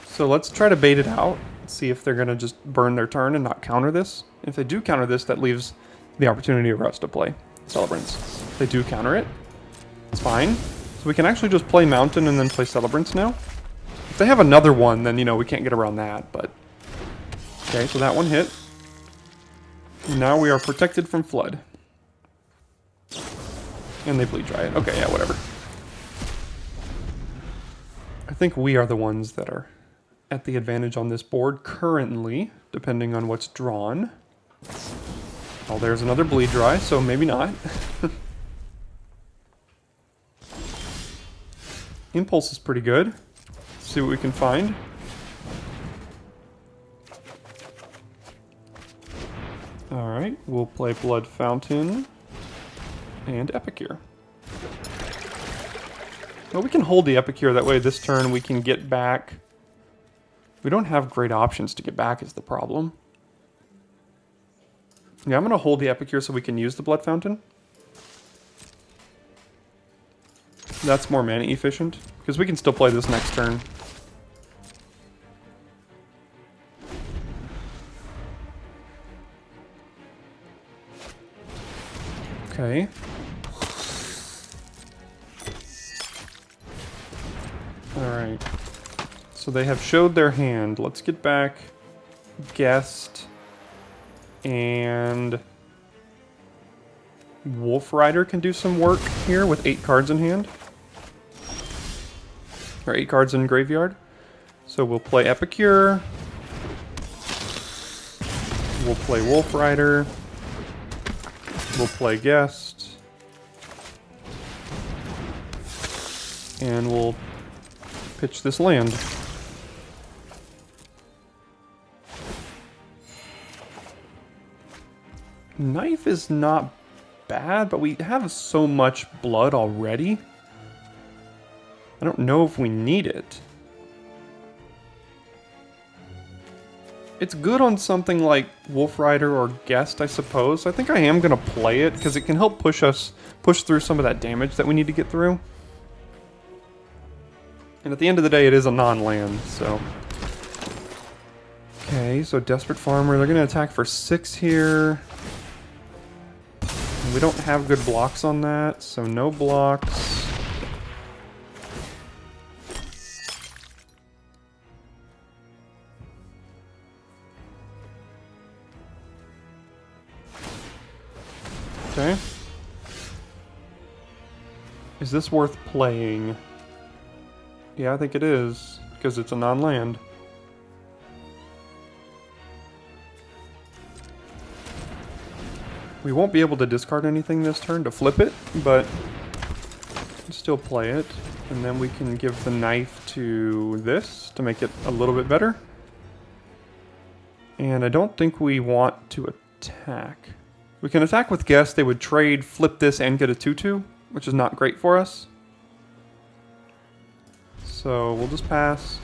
So let's try to bait it out. See if they're gonna just burn their turn and not counter this. If they do counter this, that leaves the opportunity for us to play Celebrants. If they do counter it, it's fine. So we can actually just play Mountain and then play Celebrants now. If they have another one, then, you know, we can't get around that, but... Okay, so that one hit. Now we are protected from Flood. And they Bleed Dry it. Okay, yeah, whatever. I think we are the ones that are at the advantage on this board currently, depending on what's drawn. Oh, there's another Bleed Dry, so maybe not. Impulse is pretty good. Let's see what we can find. Alright, we'll play Blood Fountain and Epicure. Well, we can hold the Epicure, that way this turn we can get back. We don't have great options to get back is the problem. Yeah, I'm going to hold the Epicure so we can use the Blood Fountain. That's more mana efficient, because we can still play this next turn. Okay. Alright. So they have showed their hand. Let's get back Guest and Wolf Rider can do some work here with 8 cards in hand. Or 8 cards in graveyard. So we'll play Epicure. We'll play Wolf Rider. We'll play Guest. And we'll pitch this land. Knife is not bad, but we have so much blood already. I don't know if we need it. It's good on something like Wolf Rider or Guest, I suppose. I think I am going to play it, because it can help push through some of that damage that we need to get through. And at the end of the day, it is a non-land, so... Okay, so Desperate Farmer, they're going to attack for 6 here. And we don't have good blocks on that, so no blocks. Okay. Is this worth playing? Yeah, I think it is, because it's a non-land. We won't be able to discard anything this turn to flip it, but still play it. And then we can give the knife to this to make it a little bit better. And I don't think we want to attack. We can attack with Guess. They would trade, flip this, and get a 2/2, which is not great for us. So we'll just pass.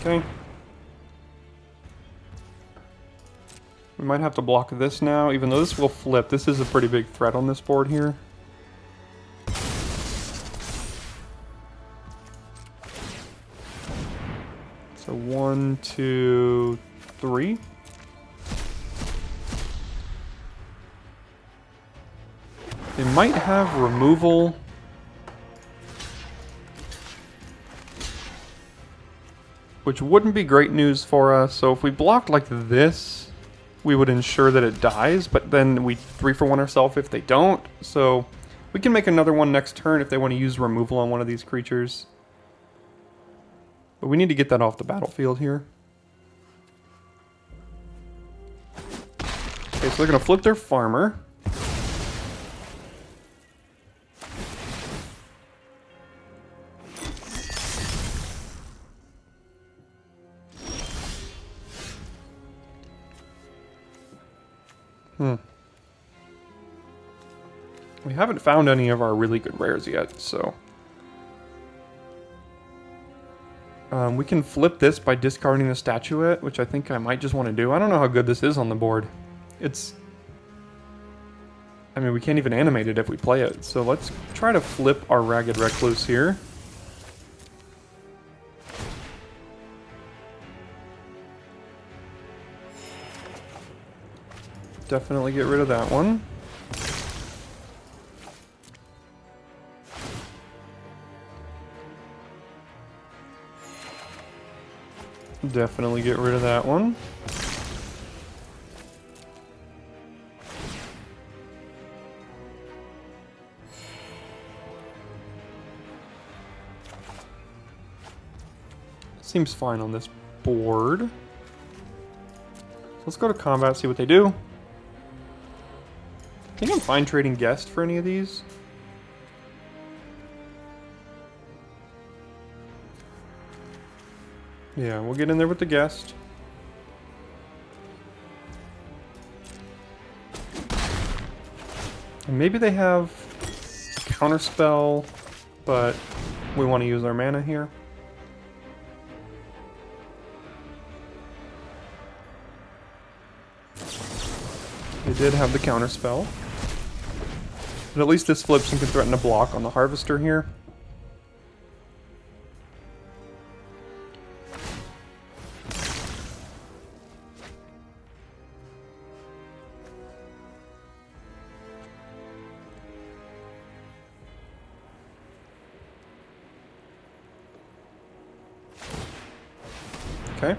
Okay. We might have to block this now, even though this will flip. This is a pretty big threat on this board here. So 1, 2, 3. They might have removal. Which wouldn't be great news for us. So if we blocked like this, we would ensure that it dies, but then we 3-for-1 ourselves if they don't. So we can make another one next turn if they want to use removal on one of these creatures. But we need to get that off the battlefield here. Okay, so they're going to flip their farmer. We haven't found any of our really good rares yet, so... we can flip this by discarding the statuette, which I think I might just want to do. I don't know how good this is on the board. It's... I mean, we can't even animate it if we play it, so let's try to flip our Ragged Recluse here. Definitely get rid of that one. Definitely get rid of that one. Seems fine on this board. So let's go to combat, see what they do. I think I'm fine trading guest for any of these. Yeah, we'll get in there with the guest. And maybe they have a counterspell, but we want to use our mana here. They did have the counterspell. But at least this flips and can threaten a block on the Harvester here. Okay.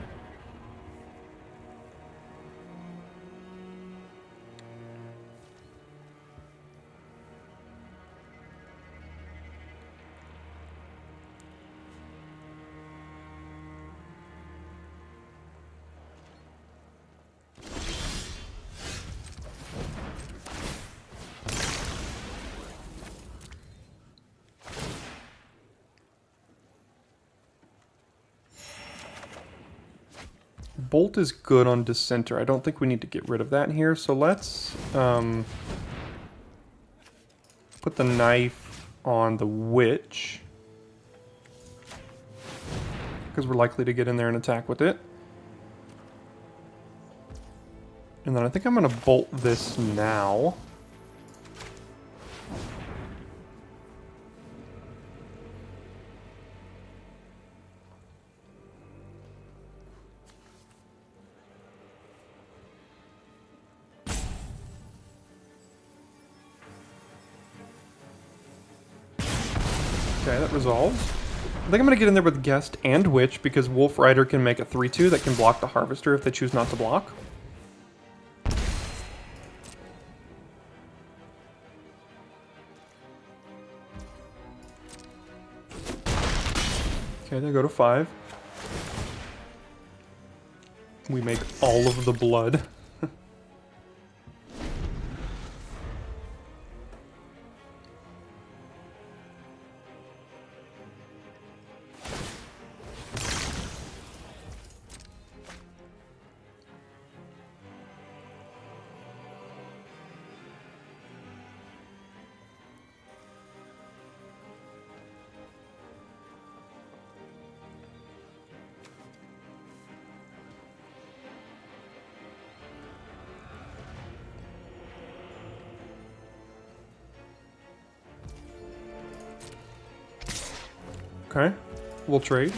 Bolt is good on Dissenter. I don't think we need to get rid of that here, so let's put the knife on the Witch, because we're likely to get in there and attack with it. And then I think I'm going to bolt this now. Okay, that resolves. I think I'm going to get in there with Guest and Witch, because Wolf Rider can make a 3-2 that can block the Harvester if they choose not to block. Okay, they go to 5. We make all of the blood. Okay, we'll trade.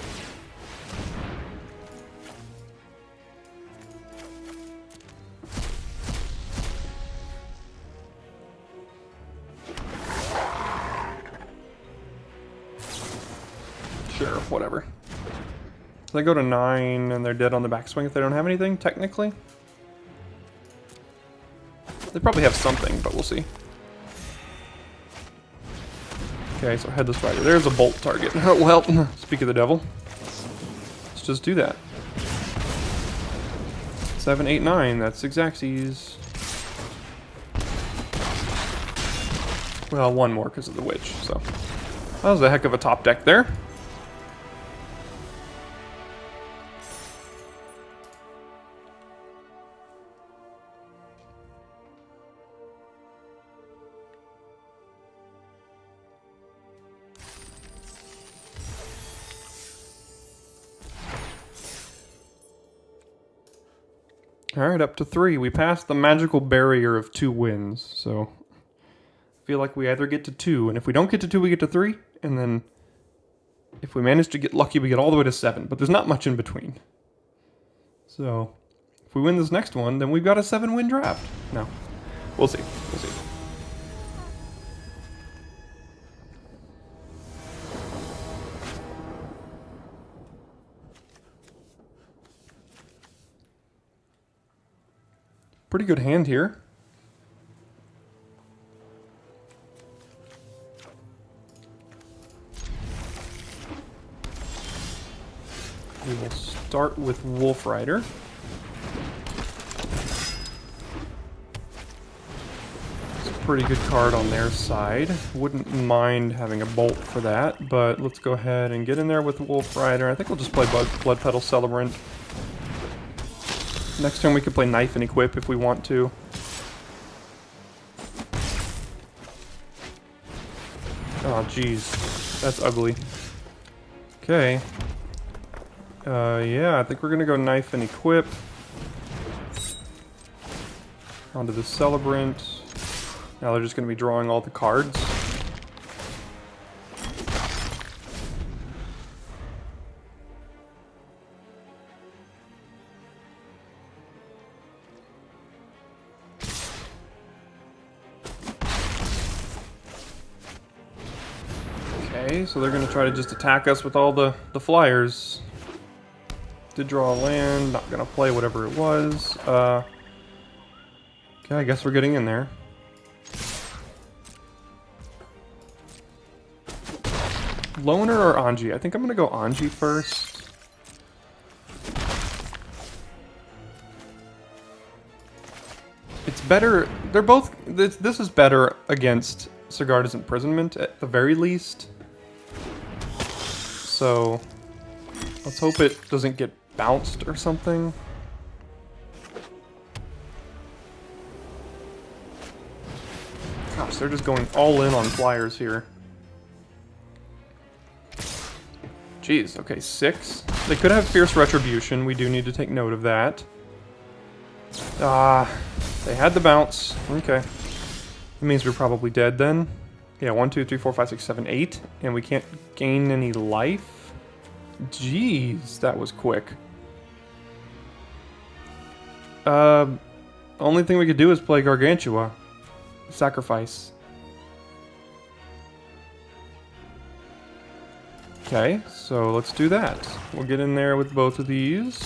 Sure, whatever. So they go to 9 and they're dead on the backswing if they don't have anything, technically. They probably have something, but we'll see. Okay, so Headless Rider. There's a bolt target. Oh, well, speak of the devil. Let's just do that. 7, 8, 9. That's 6 axes. Well, one more because of the witch, so. That was a heck of a top deck there. Alright, up to 3. We passed the magical barrier of 2 wins, so I feel like we either get to 2, and if we don't get to 2, we get to 3, and then if we manage to get lucky, we get all the way to 7, but there's not much in between. So, if we win this next one, then we've got a 7-win draft. No, we'll see, we'll see. Pretty good hand here. We will start with Wolf Rider. It's a pretty good card on their side. Wouldn't mind having a bolt for that, but let's go ahead and get in there with Wolf Rider. I think we'll just play Blood Petal Celebrant. Next turn we can play Knife and Equip if we want to. Oh, jeez. That's ugly. Okay. Yeah, I think we're gonna go Knife and Equip. Onto the Celebrant. Now they're just gonna be drawing all the cards. Okay, so they're gonna try to just attack us with all the flyers. Did draw a land, not gonna play whatever it was. Okay, I guess we're getting in there. Loner or Anji? I think I'm gonna go Anji first. It's better, they're both, this is better against Sigarda's Imprisonment at the very least. So, let's hope it doesn't get bounced or something. Gosh, they're just going all in on flyers here. Jeez, okay, 6. They could have Fierce Retribution. We do need to take note of that. They had the bounce. Okay. That means we're probably dead then. Yeah, 1, 2, 3, 4, 5, 6, 7, 8. And we can't gain any life? Jeez, that was quick. Only thing we could do is play Gargantua. Sacrifice. Okay, so let's do that. We'll get in there with both of these.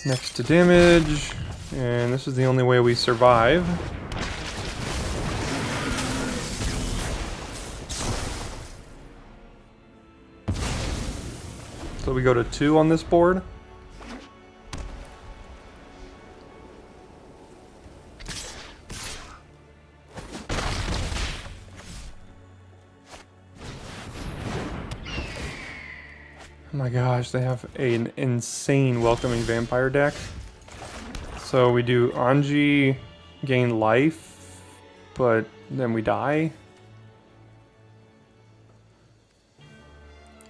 Next to damage. And this is the only way we survive. So we go to 2 on this board. Oh my gosh, they have an insane Welcoming Vampire deck. So we do Anji, gain life, but then we die.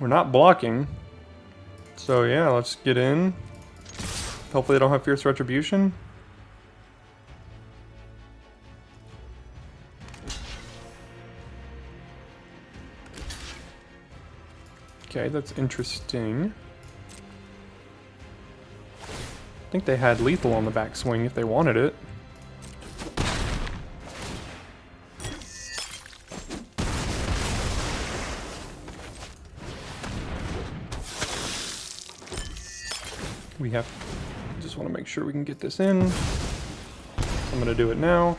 We're not blocking. So yeah, let's get in. Hopefully they don't have Fierce Retribution. Okay, that's interesting. I think they had lethal on the backswing if they wanted it. We have... just want to make sure we can get this in. I'm going to do it now.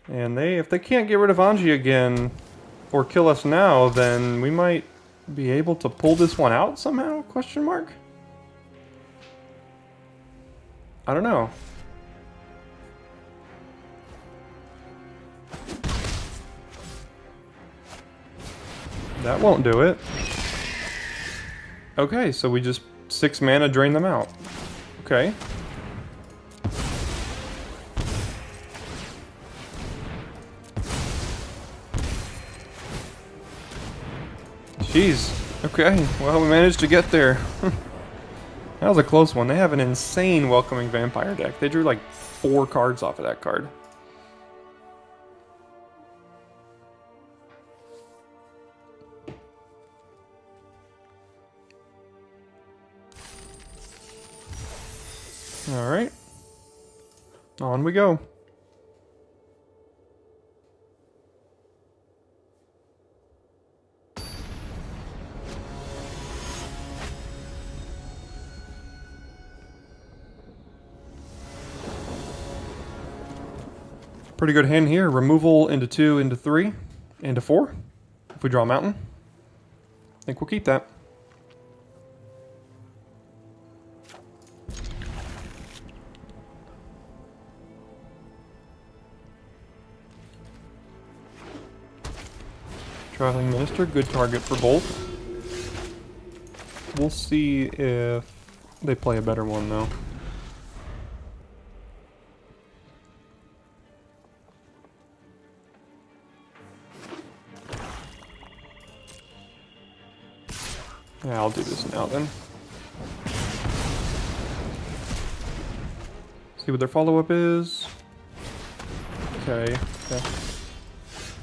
And if they can't get rid of Anji again, or kill us now, then we might be able to pull this one out somehow? Question mark? I don't know. That won't do it. Okay, so we just 6 mana drain them out. Okay. Jeez. Okay, well, we managed to get there. That was a close one. They have an insane Welcoming Vampire deck. They drew like 4 cards off of that card. Alright. On we go. Pretty good hand here. Removal into 2, into 3, into 4. If we draw a mountain, I think we'll keep that. Traveling Minister, good target for Bolt. We'll see if they play a better one though. Yeah, I'll do this now then. See what their follow-up is. Okay.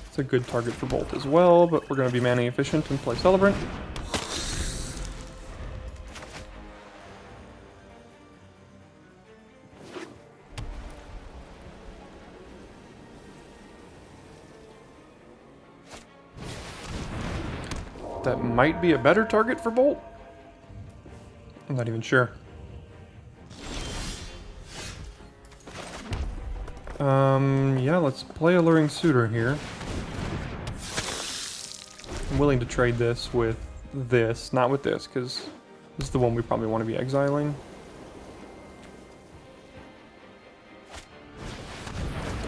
It's a good target for Bolt as well, but we're going to be mana efficient and play Celebrant. That might be a better target for Bolt. I'm not even sure. Yeah, let's play Alluring Suitor here. I'm willing to trade this with this, not with this, because this is the one we probably want to be exiling.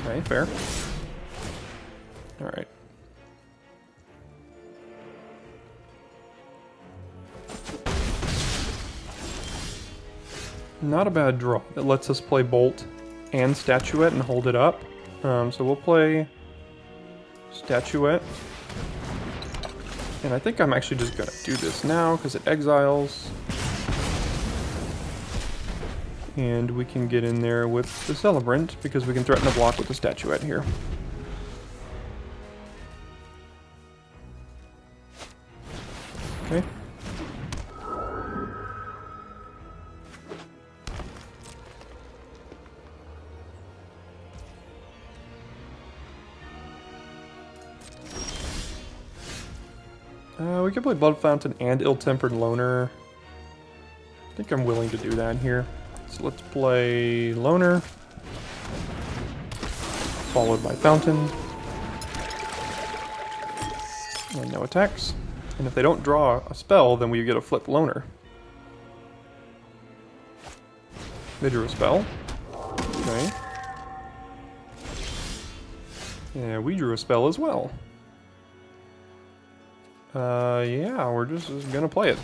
Okay, fair. Alright. Not a bad draw. It lets us play Bolt and Statuette and hold it up. So we'll play Statuette. And I think I'm actually just going to do this now because it exiles. And we can get in there with the Celebrant because we can threaten a block with the Statuette here. Okay. We can play Blood Fountain and Ill-Tempered Loner. I think I'm willing to do that here. So let's play Loner, followed by Fountain. And no attacks. And if they don't draw a spell, then we get a flip Loner. They drew a spell. Okay. Yeah, we drew a spell as well. Yeah, we're just gonna play it.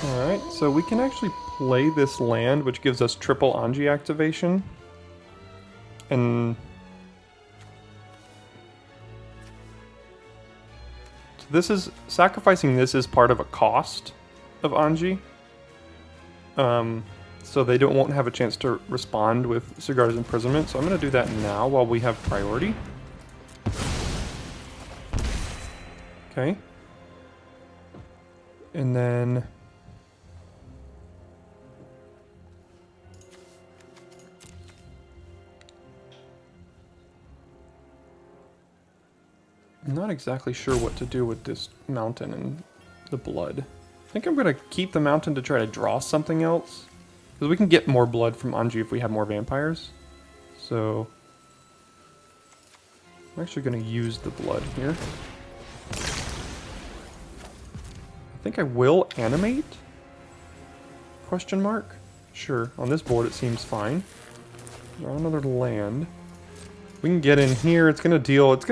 Alright, so we can actually play this land, which gives us triple Anji activation. And So this is, sacrificing this is part of a cost of Anji. So they won't have a chance to respond with Sigarda's Imprisonment. So I'm going to do that now while we have priority. Okay. And then... I'm not exactly sure what to do with this mountain and the blood. I think I'm going to keep the mountain to try to draw something else. Because we can get more blood from Anji if we have more vampires. So... I'm actually going to use the blood here. I think I will animate? Question mark? Sure, on this board it seems fine. Draw another land. We can get in here, it's gonna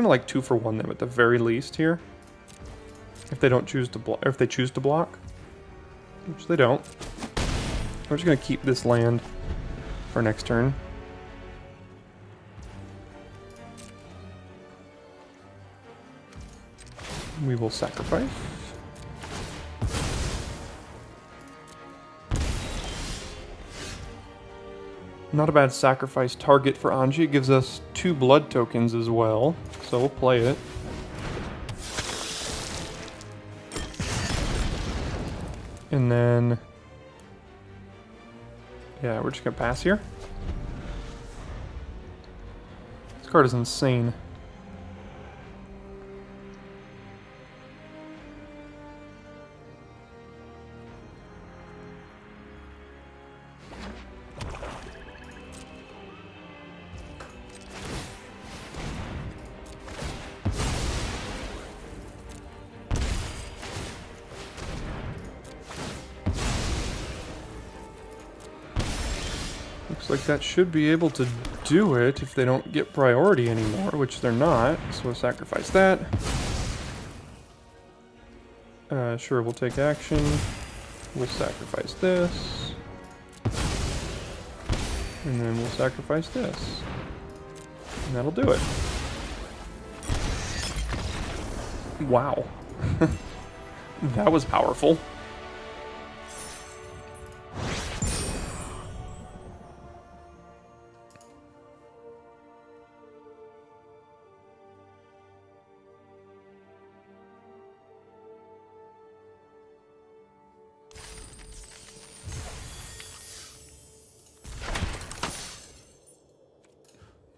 like 2 for 1 them at the very least here. If they don't choose to block, or if they choose to block. Which they don't. We're just gonna keep this land for next turn. We will sacrifice. Not a bad sacrifice target for Anji. It gives us 2 blood tokens as well, so we'll play it. And then... yeah, we're just gonna pass here. This card is insane. Looks like that should be able to do it if they don't get priority anymore, which they're not, so we'll sacrifice that. Sure, we'll take action. We'll sacrifice this. And then we'll sacrifice this. And that'll do it. Wow. That was powerful.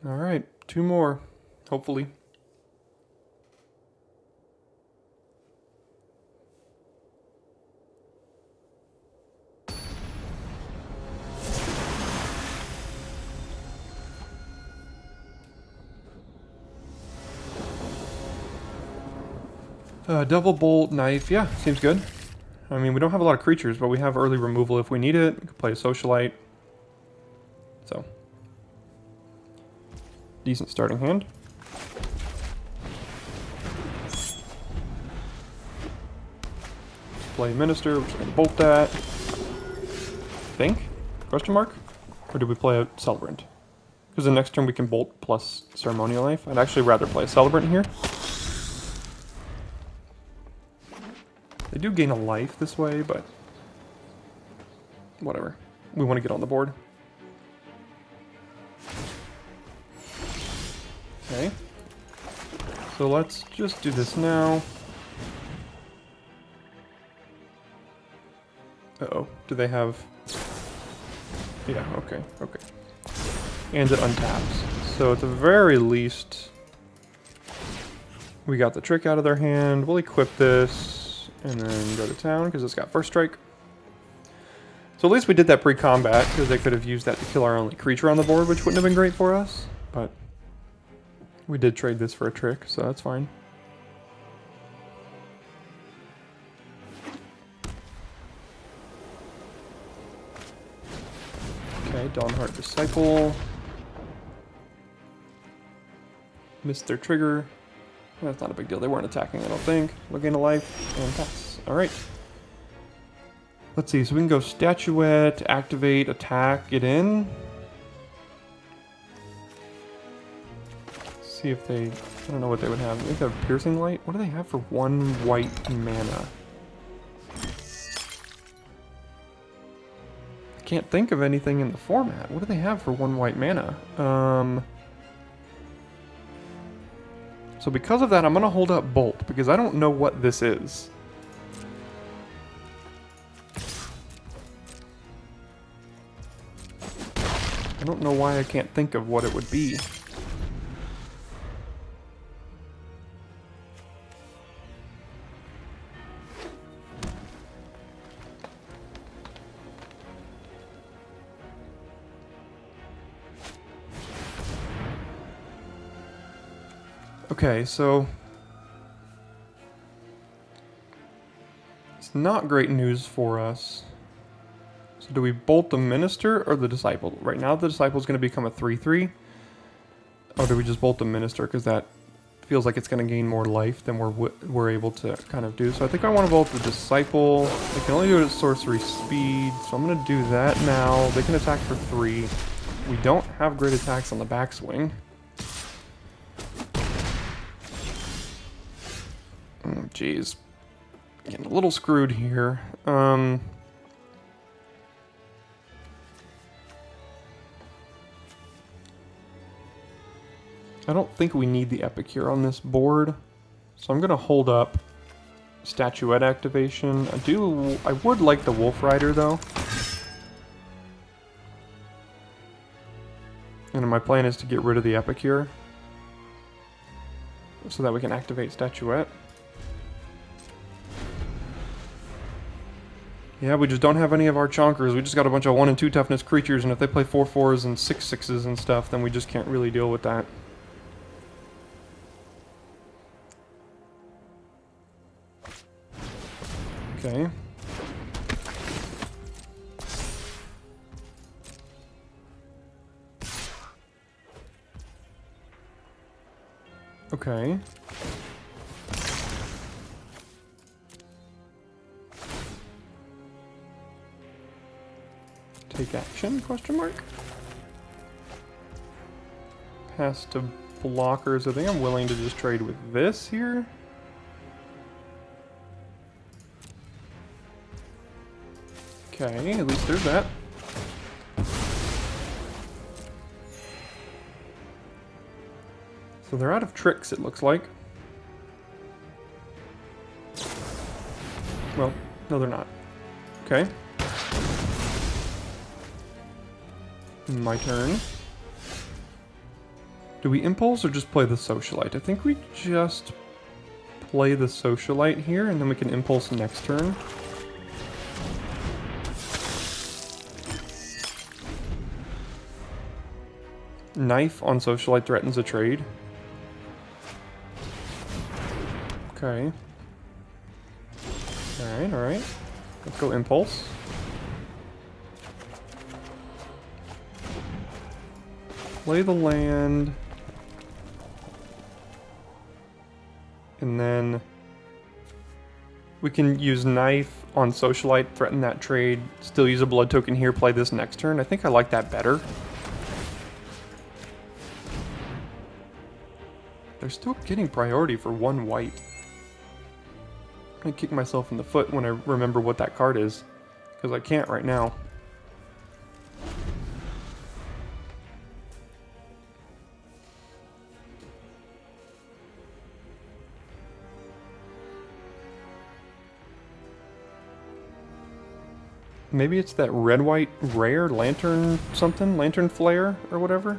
Alright, 2 more, hopefully. Double bolt knife, yeah, seems good. I mean, we don't have a lot of creatures, but we have early removal if we need it. We can play a socialite. So... decent starting hand. Play Minister, we're just gonna bolt that. Think? Question mark? Or do we play a Celebrant? Because the next turn we can bolt plus Ceremonial Life. I'd actually rather play a Celebrant here. They do gain a life this way, but... whatever. We want to get on the board. Okay. So let's just do this now. Uh-oh. Do they have... yeah, okay, okay. And it untaps. So at the very least... we got the trick out of their hand. We'll equip this and then go to town because it's got first strike. So at least we did that pre-combat because they could have used that to kill our only creature on the board, which wouldn't have been great for us. But we did trade this for a trick, so that's fine. Okay, Dawnheart Disciple. Missed their trigger. That's not a big deal. They weren't attacking, I don't think. We'll gain a life and pass. Alright. Let's see. So we can go Statuette, activate, attack, get in. see if they... I don't know what they would have. They have Piercing Light? What do they have for 1 white mana? I can't think of anything in the format. What do they have for 1 white mana? So because of that, I'm going to hold up Bolt, because I don't know what this is. I don't know why I can't think of what it would be. Okay, so it's not great news for us. So do we bolt the Minister or the Disciple? Right now the Disciple is going to become a 3/3. Or do we just bolt the Minister, because that feels like it's going to gain more life than we're able to kind of do. So I think I want to bolt the Disciple. They can only do it at sorcery speed, so I'm going to do that now. They can attack for 3. We don't have great attacks on the backswing. Jeez. Getting a little screwed here. I don't think we need the Epicure on this board, so I'm going to hold up Statuette activation. I would like the Wolf Rider, though. And my plan is to get rid of the Epicure, so that we can activate Statuette. Yeah, we just don't have any of our chonkers. We just got a bunch of 1 and 2 toughness creatures, and if they play 4/4s and 6/6s and stuff, then we just can't really deal with that. Okay. Okay. Take action, question mark? Pass to blockers. I think I'm willing to just trade with this here. Okay, at least there's that. So they're out of tricks, it looks like. Well, no they're not. Okay. My turn. Do we impulse or just play the Socialite? I think we just play the Socialite here, and then we can impulse next turn. Knife on Socialite threatens a trade. Okay. Alright, alright. Let's go impulse. Play the land. And then we can use knife on Socialite, threaten that trade, still use a blood token here, play this next turn. I think I like that better. They're still getting priority for 1 white. I'm gonna kick myself in the foot when I remember what that card is, because I can't right now. Maybe it's that red-white rare lantern something? Lantern flare or whatever?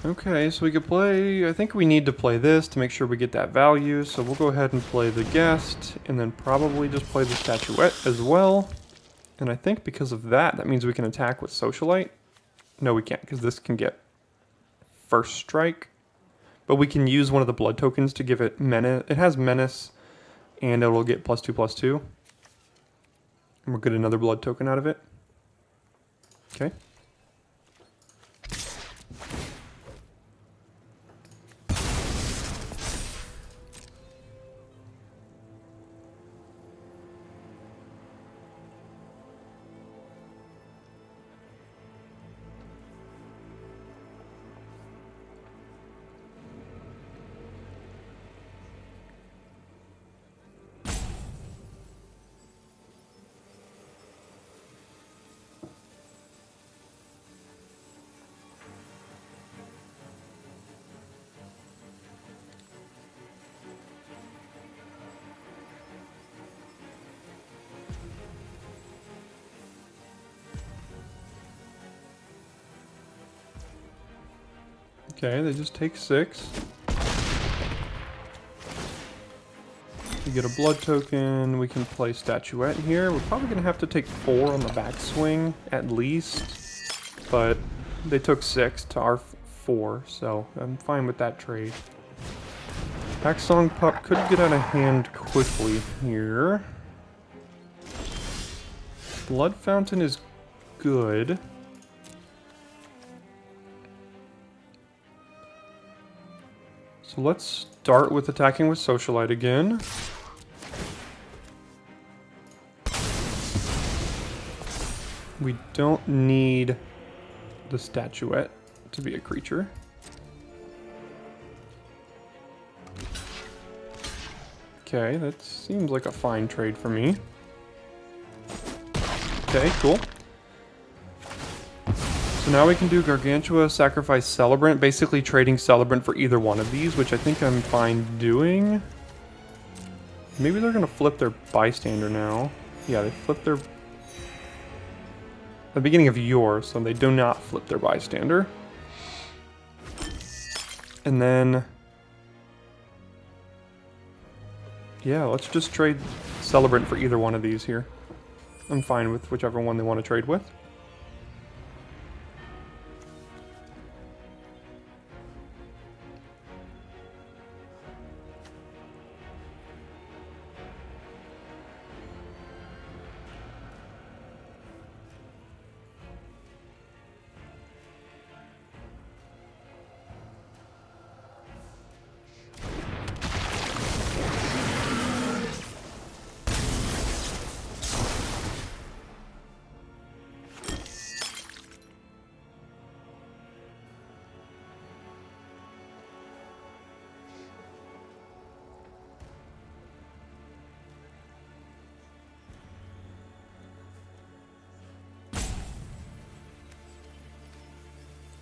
Okay, so we could play... I think we need to play this to make sure we get that value, so we'll go ahead and play the guest, and then probably just play the statuette as well. And I think because of that, that means we can attack with Socialite. No, we can't, because this can get first strike. But we can use one of the blood tokens to give it menace. It has menace, and it will get +2/+2. And we'll get another blood token out of it. Okay. Okay, they just take 6. We get a blood token. We can play Statuette here. We're probably going to have to take 4 on the backswing at least. But they took 6 to our 4, so I'm fine with that trade. Backsong Pup could get out of hand quickly here. Blood Fountain is good. So let's start with attacking with Socialite again. We don't need the Statuette to be a creature. Okay, that seems like a fine trade for me. Okay, cool. So now we can do Gargantua, sacrifice Celebrant, basically trading Celebrant for either one of these, which I think I'm fine doing. Maybe they're going to flip their Bystander now. Yeah, they flip their... the beginning of yours, so they do not flip their Bystander. And then... yeah, let's just trade Celebrant for either one of these here. I'm fine with whichever one they want to trade with.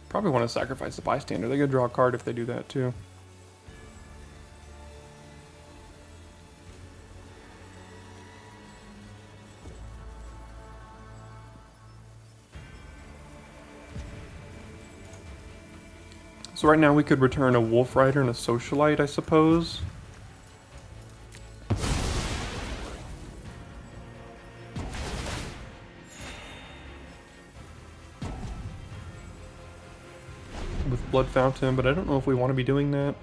Probably want to sacrifice the Bystander. They could draw a card if they do that too. So right now we could return a Wolf Rider and a Socialite, I suppose. With Blood Fountain, but I don't know if we want to be doing that.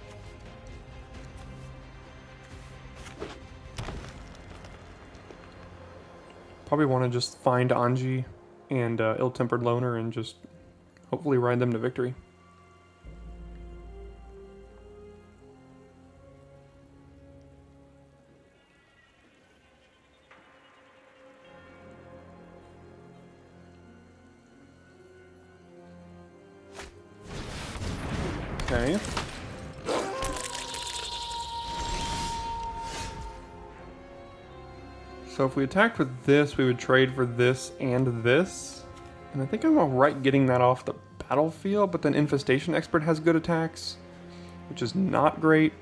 Probably want to just find Anji and Ill-Tempered Loner and just hopefully ride them to victory. Okay. So if we attacked with this, we would trade for this and this. And I think I'm alright getting that off the battlefield, but then Infestation Expert has good attacks, which is not great.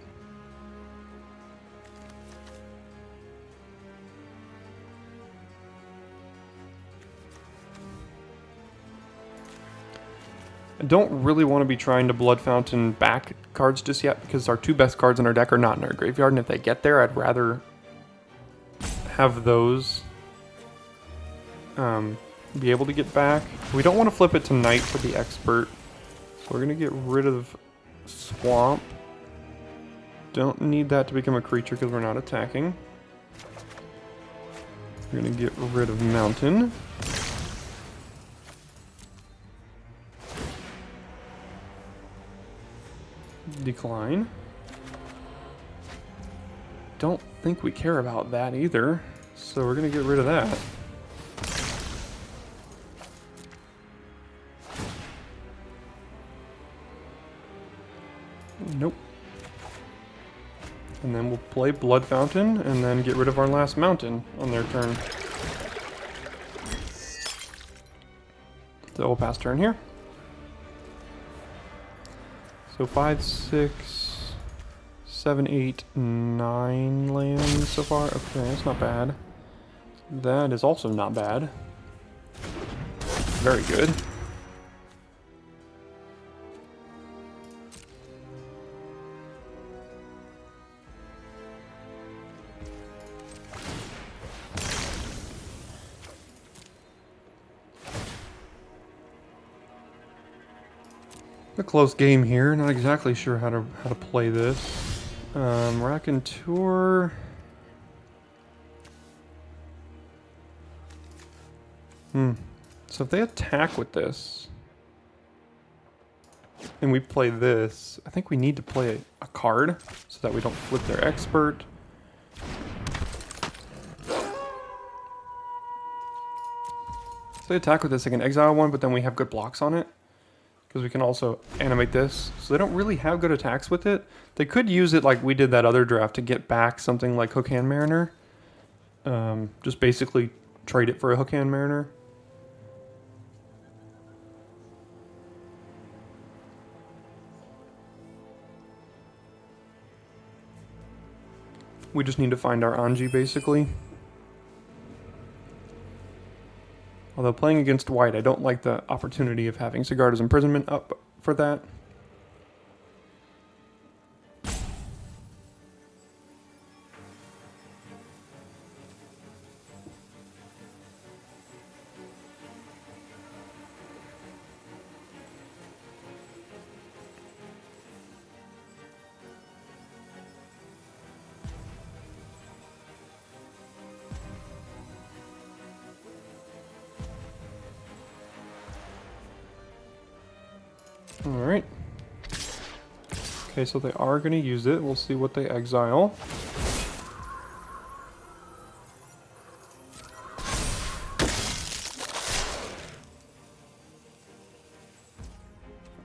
I don't really want to be trying to Blood Fountain back cards just yet, because our 2 best cards in our deck are not in our graveyard, and if they get there, I'd rather have those be able to get back. We don't want to flip it to Night for the Expert, so we're going to get rid of Swamp. Don't need that to become a creature because we're not attacking. We're going to get rid of Mountain. Decline. Don't think we care about that either, so we're gonna get rid of that. Nope. And then we'll play Blood Fountain and then get rid of our last Mountain on their turn. So we'll pass turn here. So 5, 6, 7, 8, 9 lands so far. Okay, that's not bad. That is also not bad. Very good. A close game here. Not exactly sure how to play this. Raconteur. So if they attack with this, and we play this, I think we need to play a card so that we don't flip their expert. So they attack with this, they can exile one, but then we have good blocks on it. Because we can also animate this. So they don't really have good attacks with it. They could use it like we did that other draft to get back something like Hook Hand Mariner. Just basically trade it for a Hook Hand Mariner. We just need to find our Anji, basically. Although playing against white, I don't like the opportunity of having Sigarda's Imprisonment up for that. Alright. Okay, so they are going to use it. We'll see what they exile.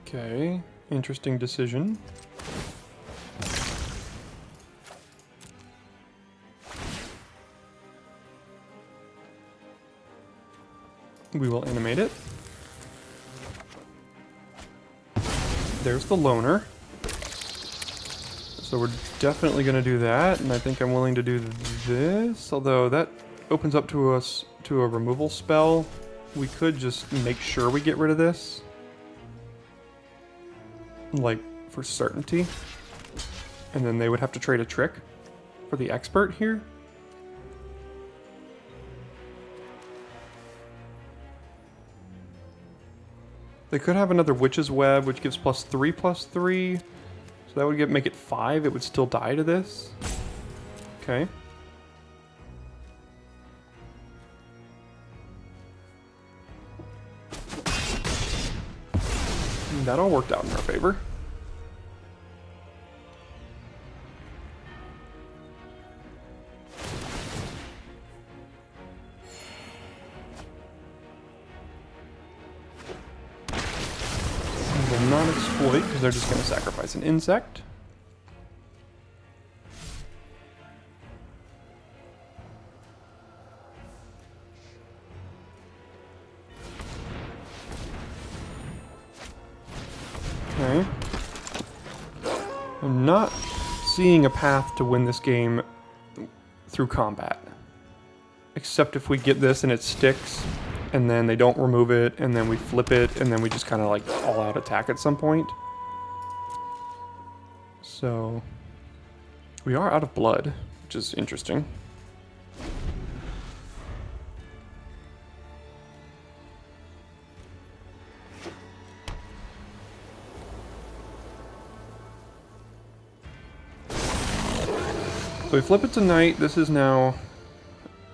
Okay, interesting decision. We will animate it. There's the loner. So we're definitely going to do that, and I think I'm willing to do this, although that opens up to us to a removal spell. We could just make sure we get rid of this. Like, for certainty. And then they would have to trade a trick for the expert here. They could have another Witch's Web, which gives +3/+3. So that would make it 5. It would still die to this. Okay. That all worked out in our favor. Will not exploit because they're just going to sacrifice an insect. Okay. I'm not seeing a path to win this game through combat. Except if we get this and it sticks, and then they don't remove it, and then we flip it, and then we just kind of like all-out attack at some point. So, we are out of blood, which is interesting. So we flip it to night. This is now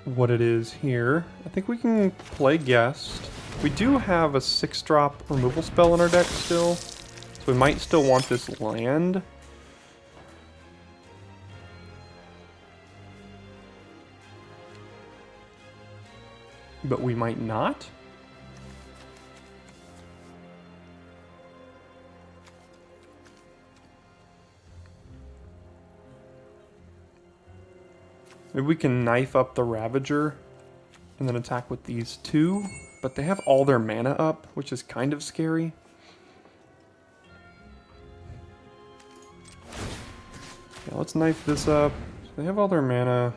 what it is here. I think we can play Guest. We do have a 6-drop removal spell in our deck still, so we might still want this land. But we might not. Maybe we can knife up the Ravager and then attack with these two, but they have all their mana up, which is kind of scary. Yeah, let's knife this up. So they have all their mana.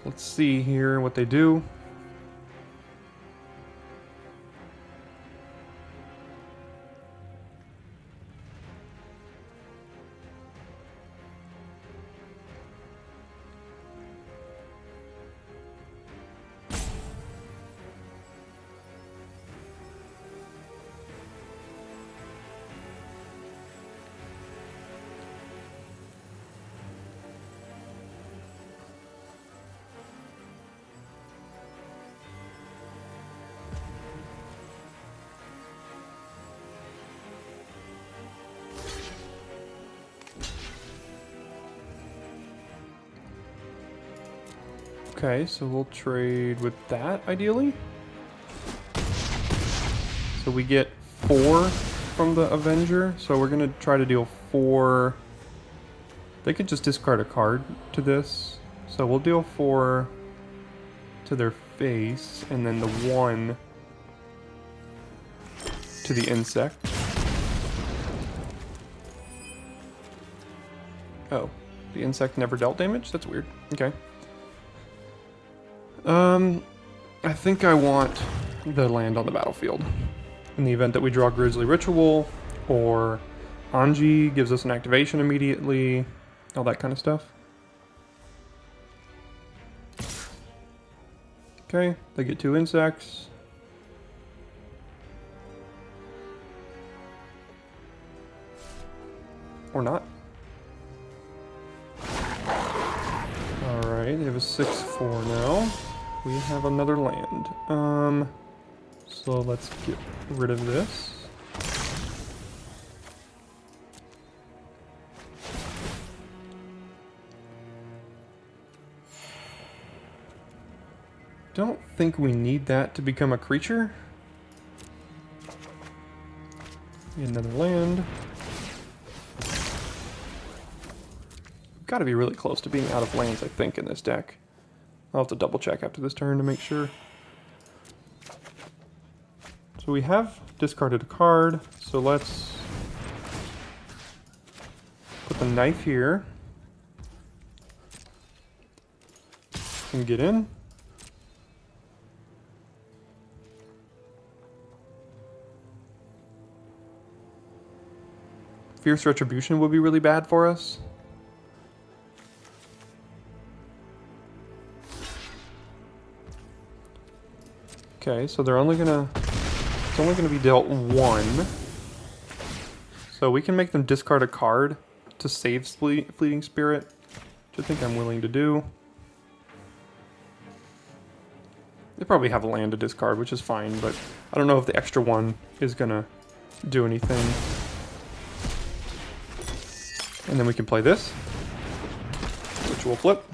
Let's see here what they do. Okay, so we'll trade with that, ideally. So we get 4 from the Avenger, so we're going to try to deal 4. They could just discard a card to this. So we'll deal 4 to their face, and then the 1 to the insect. Oh, the insect never dealt damage? That's weird. Okay. I think I want the land on the battlefield. In the event that we draw Grisly Ritual, or Anji gives us an activation immediately, all that kind of stuff. Okay, they get 2 insects. Or not. Alright, they have a 6/4 now. We have another land. So let's get rid of this. Don't think we need that to become a creature. Another land. Got to be really close to being out of lands, I think, in this deck. I'll have to double check after this turn to make sure. So we have discarded a card, so let's put the knife here and get in. Fierce Retribution would be really bad for us. Okay, so they're only gonna... It's only gonna be dealt 1. So we can make them discard a card to save Fleeting Spirit, which I think I'm willing to do. They probably have a land to discard, which is fine, but I don't know if the extra 1 is gonna do anything. And then we can play this, which will flip.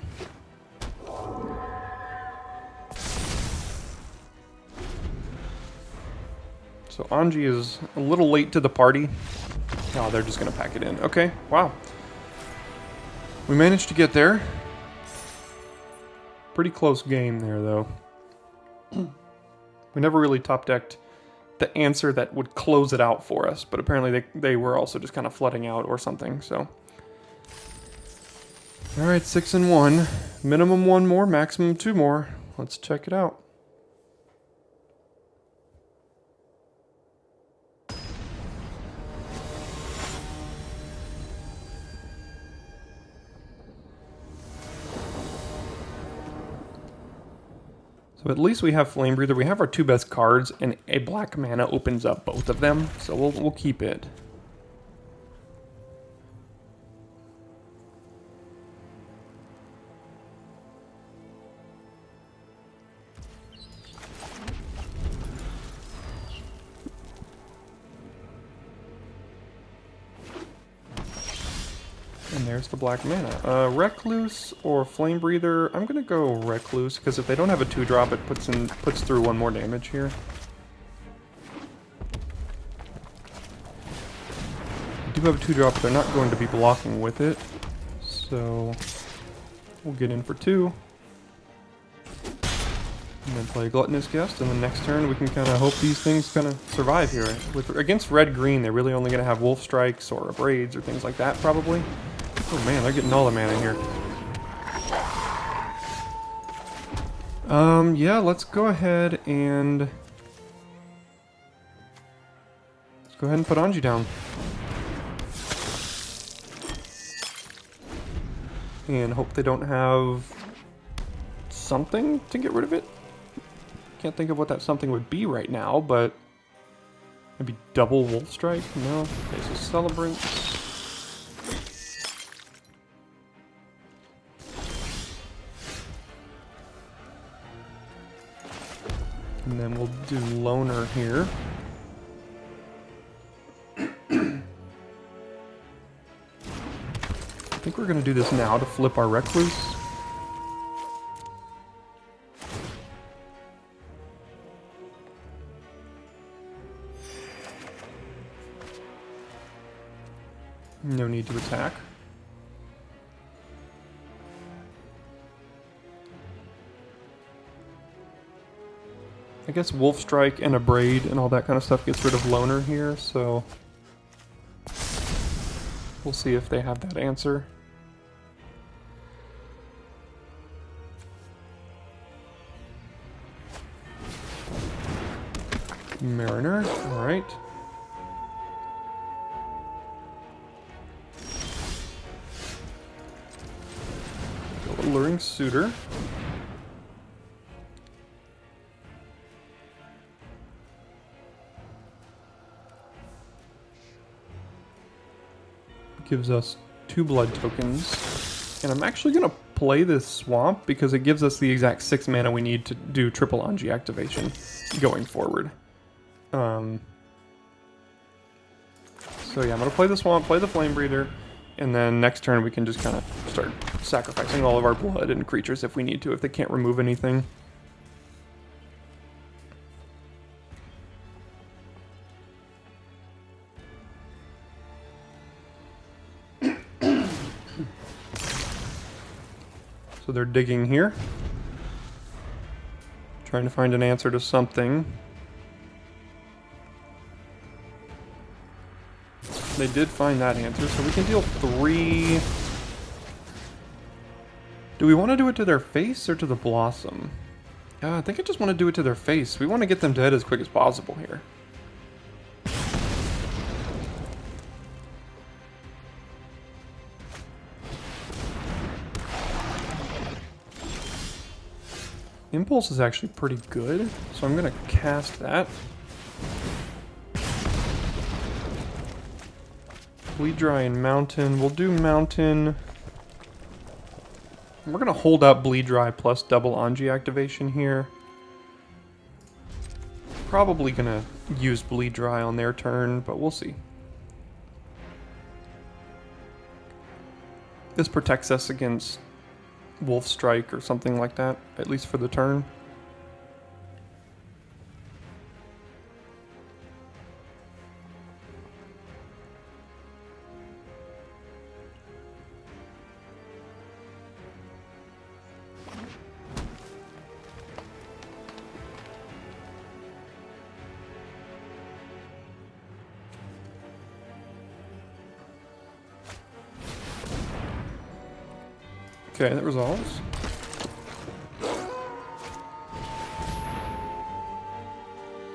So Anji is a little late to the party. Oh, they're just going to pack it in. Okay, wow. We managed to get there. Pretty close game there, though. We never really top-decked the answer that would close it out for us, but apparently they were also just kind of flooding out or something, so... Alright, 6 and 1. Minimum 1 more, maximum 2 more. Let's check it out. So at least we have Flame Breather. We have our 2 best cards, and a black mana opens up both of them, so we'll keep it. And there's the black mana. Recluse or Flame Breather. I'm gonna go Recluse because if they don't have a 2-drop, it puts through 1 more damage here. They do have a 2-drop, they're not going to be blocking with it, so we'll get in for 2. And then play Gluttonous Guest, and the next turn we can kind of hope these things kind of survive here. Against red-green, they're really only going to have Wolf Strikes or Abrades or things like that, probably. Oh man, they're getting all the mana here. Yeah, let's go ahead and... Let's go ahead and put Anji down. And hope they don't have something to get rid of it. Can't think of what that something would be right now, but maybe double Wolf Strike? No. Okay, so Celebrant. And then we'll do Loner here. I think we're going to do this now to flip our Recluse. No need to attack. I guess Wolf Strike and a Braid and all that kind of stuff gets rid of Loner here, so we'll see if they have that answer. Mariner, alright. Alluring Suitor. Gives us 2 blood tokens. And I'm actually going to play this swamp because it gives us the exact 6 mana we need to do triple Anji activation going forward. So yeah, I'm going to play the swamp, play the flame breather, and then next turn we can just kind of start sacrificing all of our blood and creatures if we need to, if they can't remove anything. So they're digging here, trying to find an answer to something. They did find that answer, so we can deal 3. Do we want to do it to their face or to the Blossom? I think I just want to do it to their face. We want to get them dead as quick as possible here. Impulse is actually pretty good, so I'm going to cast that. Bleed Dry and Mountain. We'll do Mountain. We're going to hold up Bleed Dry plus double Anji activation here. Probably going to use Bleed Dry on their turn, but we'll see. This protects us against Wolf Strike or something like that, at least for the turn. Okay, that resolves.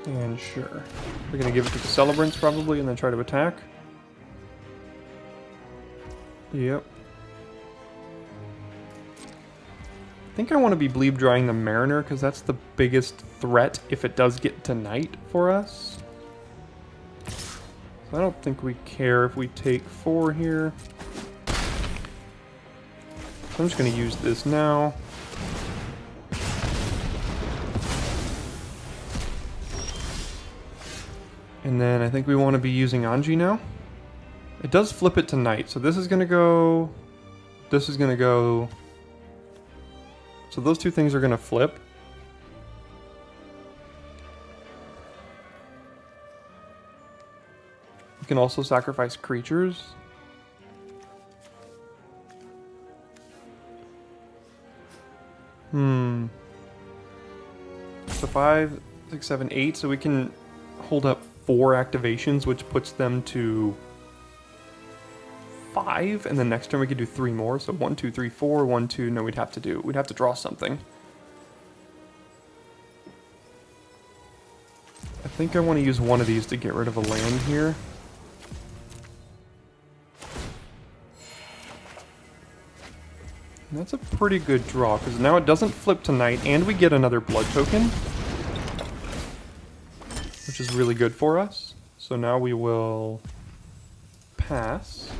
And sure. We're gonna give it to the Celebrants probably and then try to attack. Yep. I think I want to be Bleed Drying the Mariner because that's the biggest threat if it does get to night for us. So I don't think we care if we take 4 here. I'm just going to use this now. And then I think we want to be using Anji now. It does flip it to night, so this is going to go... This is going to go... So those 2 things are going to flip. We can also sacrifice creatures. So 5, 6, 7, 8. So we can hold up 4 activations, which puts them to 5. And then next turn we could do 3 more. So 1, 2, 3, 4. 1, 2. No, we'd have to draw something. I think I want to use one of these to get rid of a land here. That's a pretty good draw, because now it doesn't flip to night, and we get another blood token, which is really good for us. So now we will pass.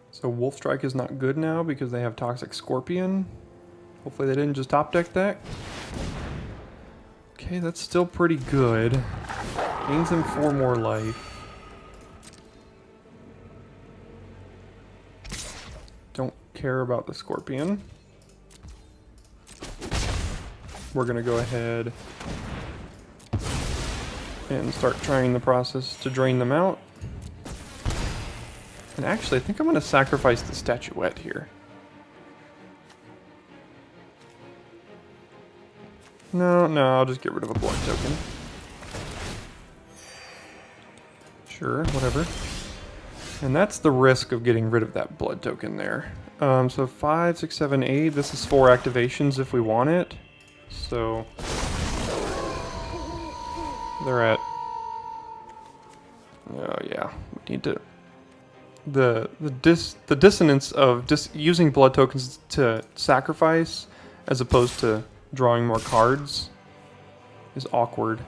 So Wolf Strike is not good now because they have Toxic Scorpion. Hopefully they didn't just top deck that. Okay, that's still pretty good. Gains him 4 more life. Don't care about the Scorpion. We're gonna go ahead and start trying the process to drain them out. And actually, I think I'm gonna sacrifice the Statuette here. No, I'll just get rid of a blood token. Sure, whatever. And that's the risk of getting rid of that blood token there. So 5, 6, 7, 8. This is 4 activations if we want it. So they're at. Oh yeah, we need to. The dissonance of just using blood tokens to sacrifice as opposed to drawing more cards is awkward.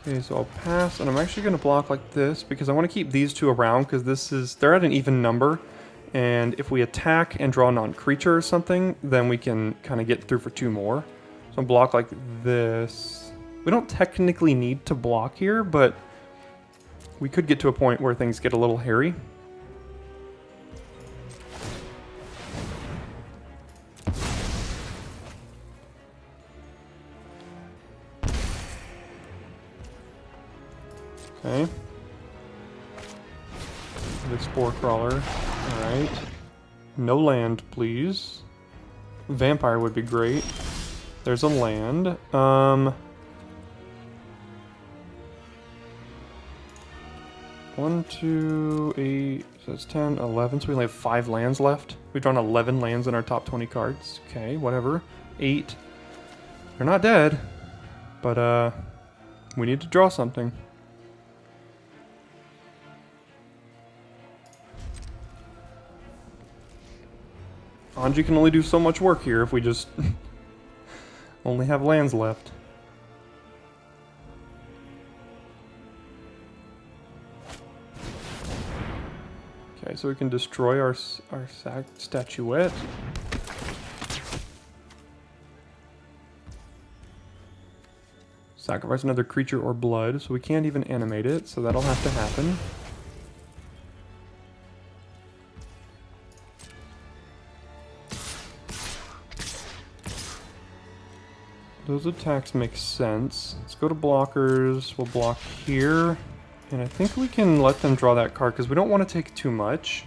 Okay, so I'll pass, and I'm actually going to block like this because I want to keep these two around because they're at an even number, and if we attack and draw non-creature or something, then we can kind of get through for 2 more. So I'll block like this. We don't technically need to block here, but we could get to a point where things get a little hairy. Okay. The Spore Crawler. Alright. No land, please. Vampire would be great. There's a land. 1, 2, 8, so that's 10, 11, so we only have 5 lands left. We've drawn 11 lands in our top 20 cards. Okay, whatever. 8. They're not dead, but we need to draw something. Anji can only do so much work here if we just only have lands left. Okay, so we can destroy our Statuette. Sacrifice another creature or blood, so we can't even animate it, so that'll have to happen. Those attacks make sense. Let's go to blockers. We'll block here. And I think we can let them draw that card because we don't want to take too much.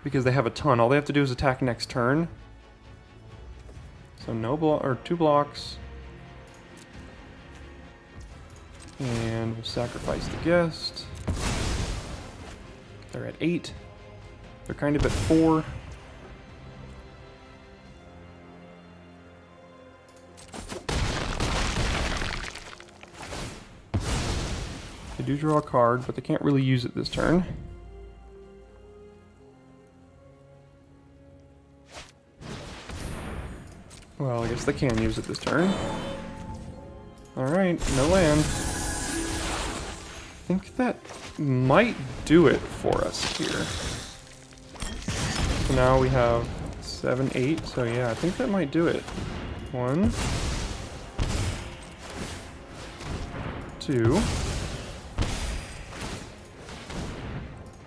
Because they have a ton. All they have to do is attack next turn. So no block or 2 blocks. And we'll sacrifice the guest. They're at 8. They're kind of at 4. They do draw a card, but they can't really use it this turn. Well, I guess they can use it this turn. Alright, no land. I think that might do it for us here. So now we have 7, 8, so yeah, I think that might do it. 1, 2,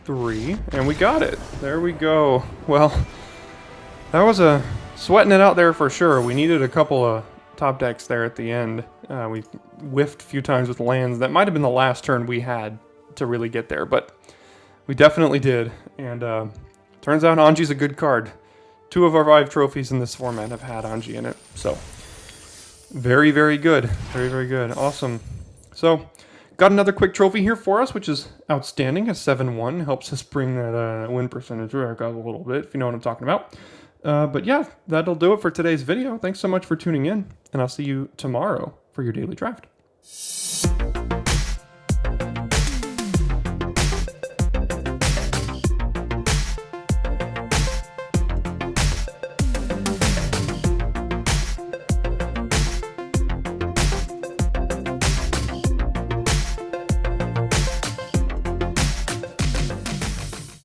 3, and we got it. There we go. Well, that was a sweating it out there for sure. We needed a couple of top decks there at the end. We whiffed a few times with lands. That might have been the last turn we had to really get there, but we definitely did. And turns out Anji's a good card. 2 of our 5 trophies in this format have had Anji in it, so very, very good. Very, very good. Awesome. So got another quick trophy here for us, which is outstanding. A 7-1 helps us bring that win percentage back up a little bit, if you know what I'm talking about. But yeah, that'll do it for today's video. Thanks so much for tuning in, and I'll see you tomorrow for your daily draft.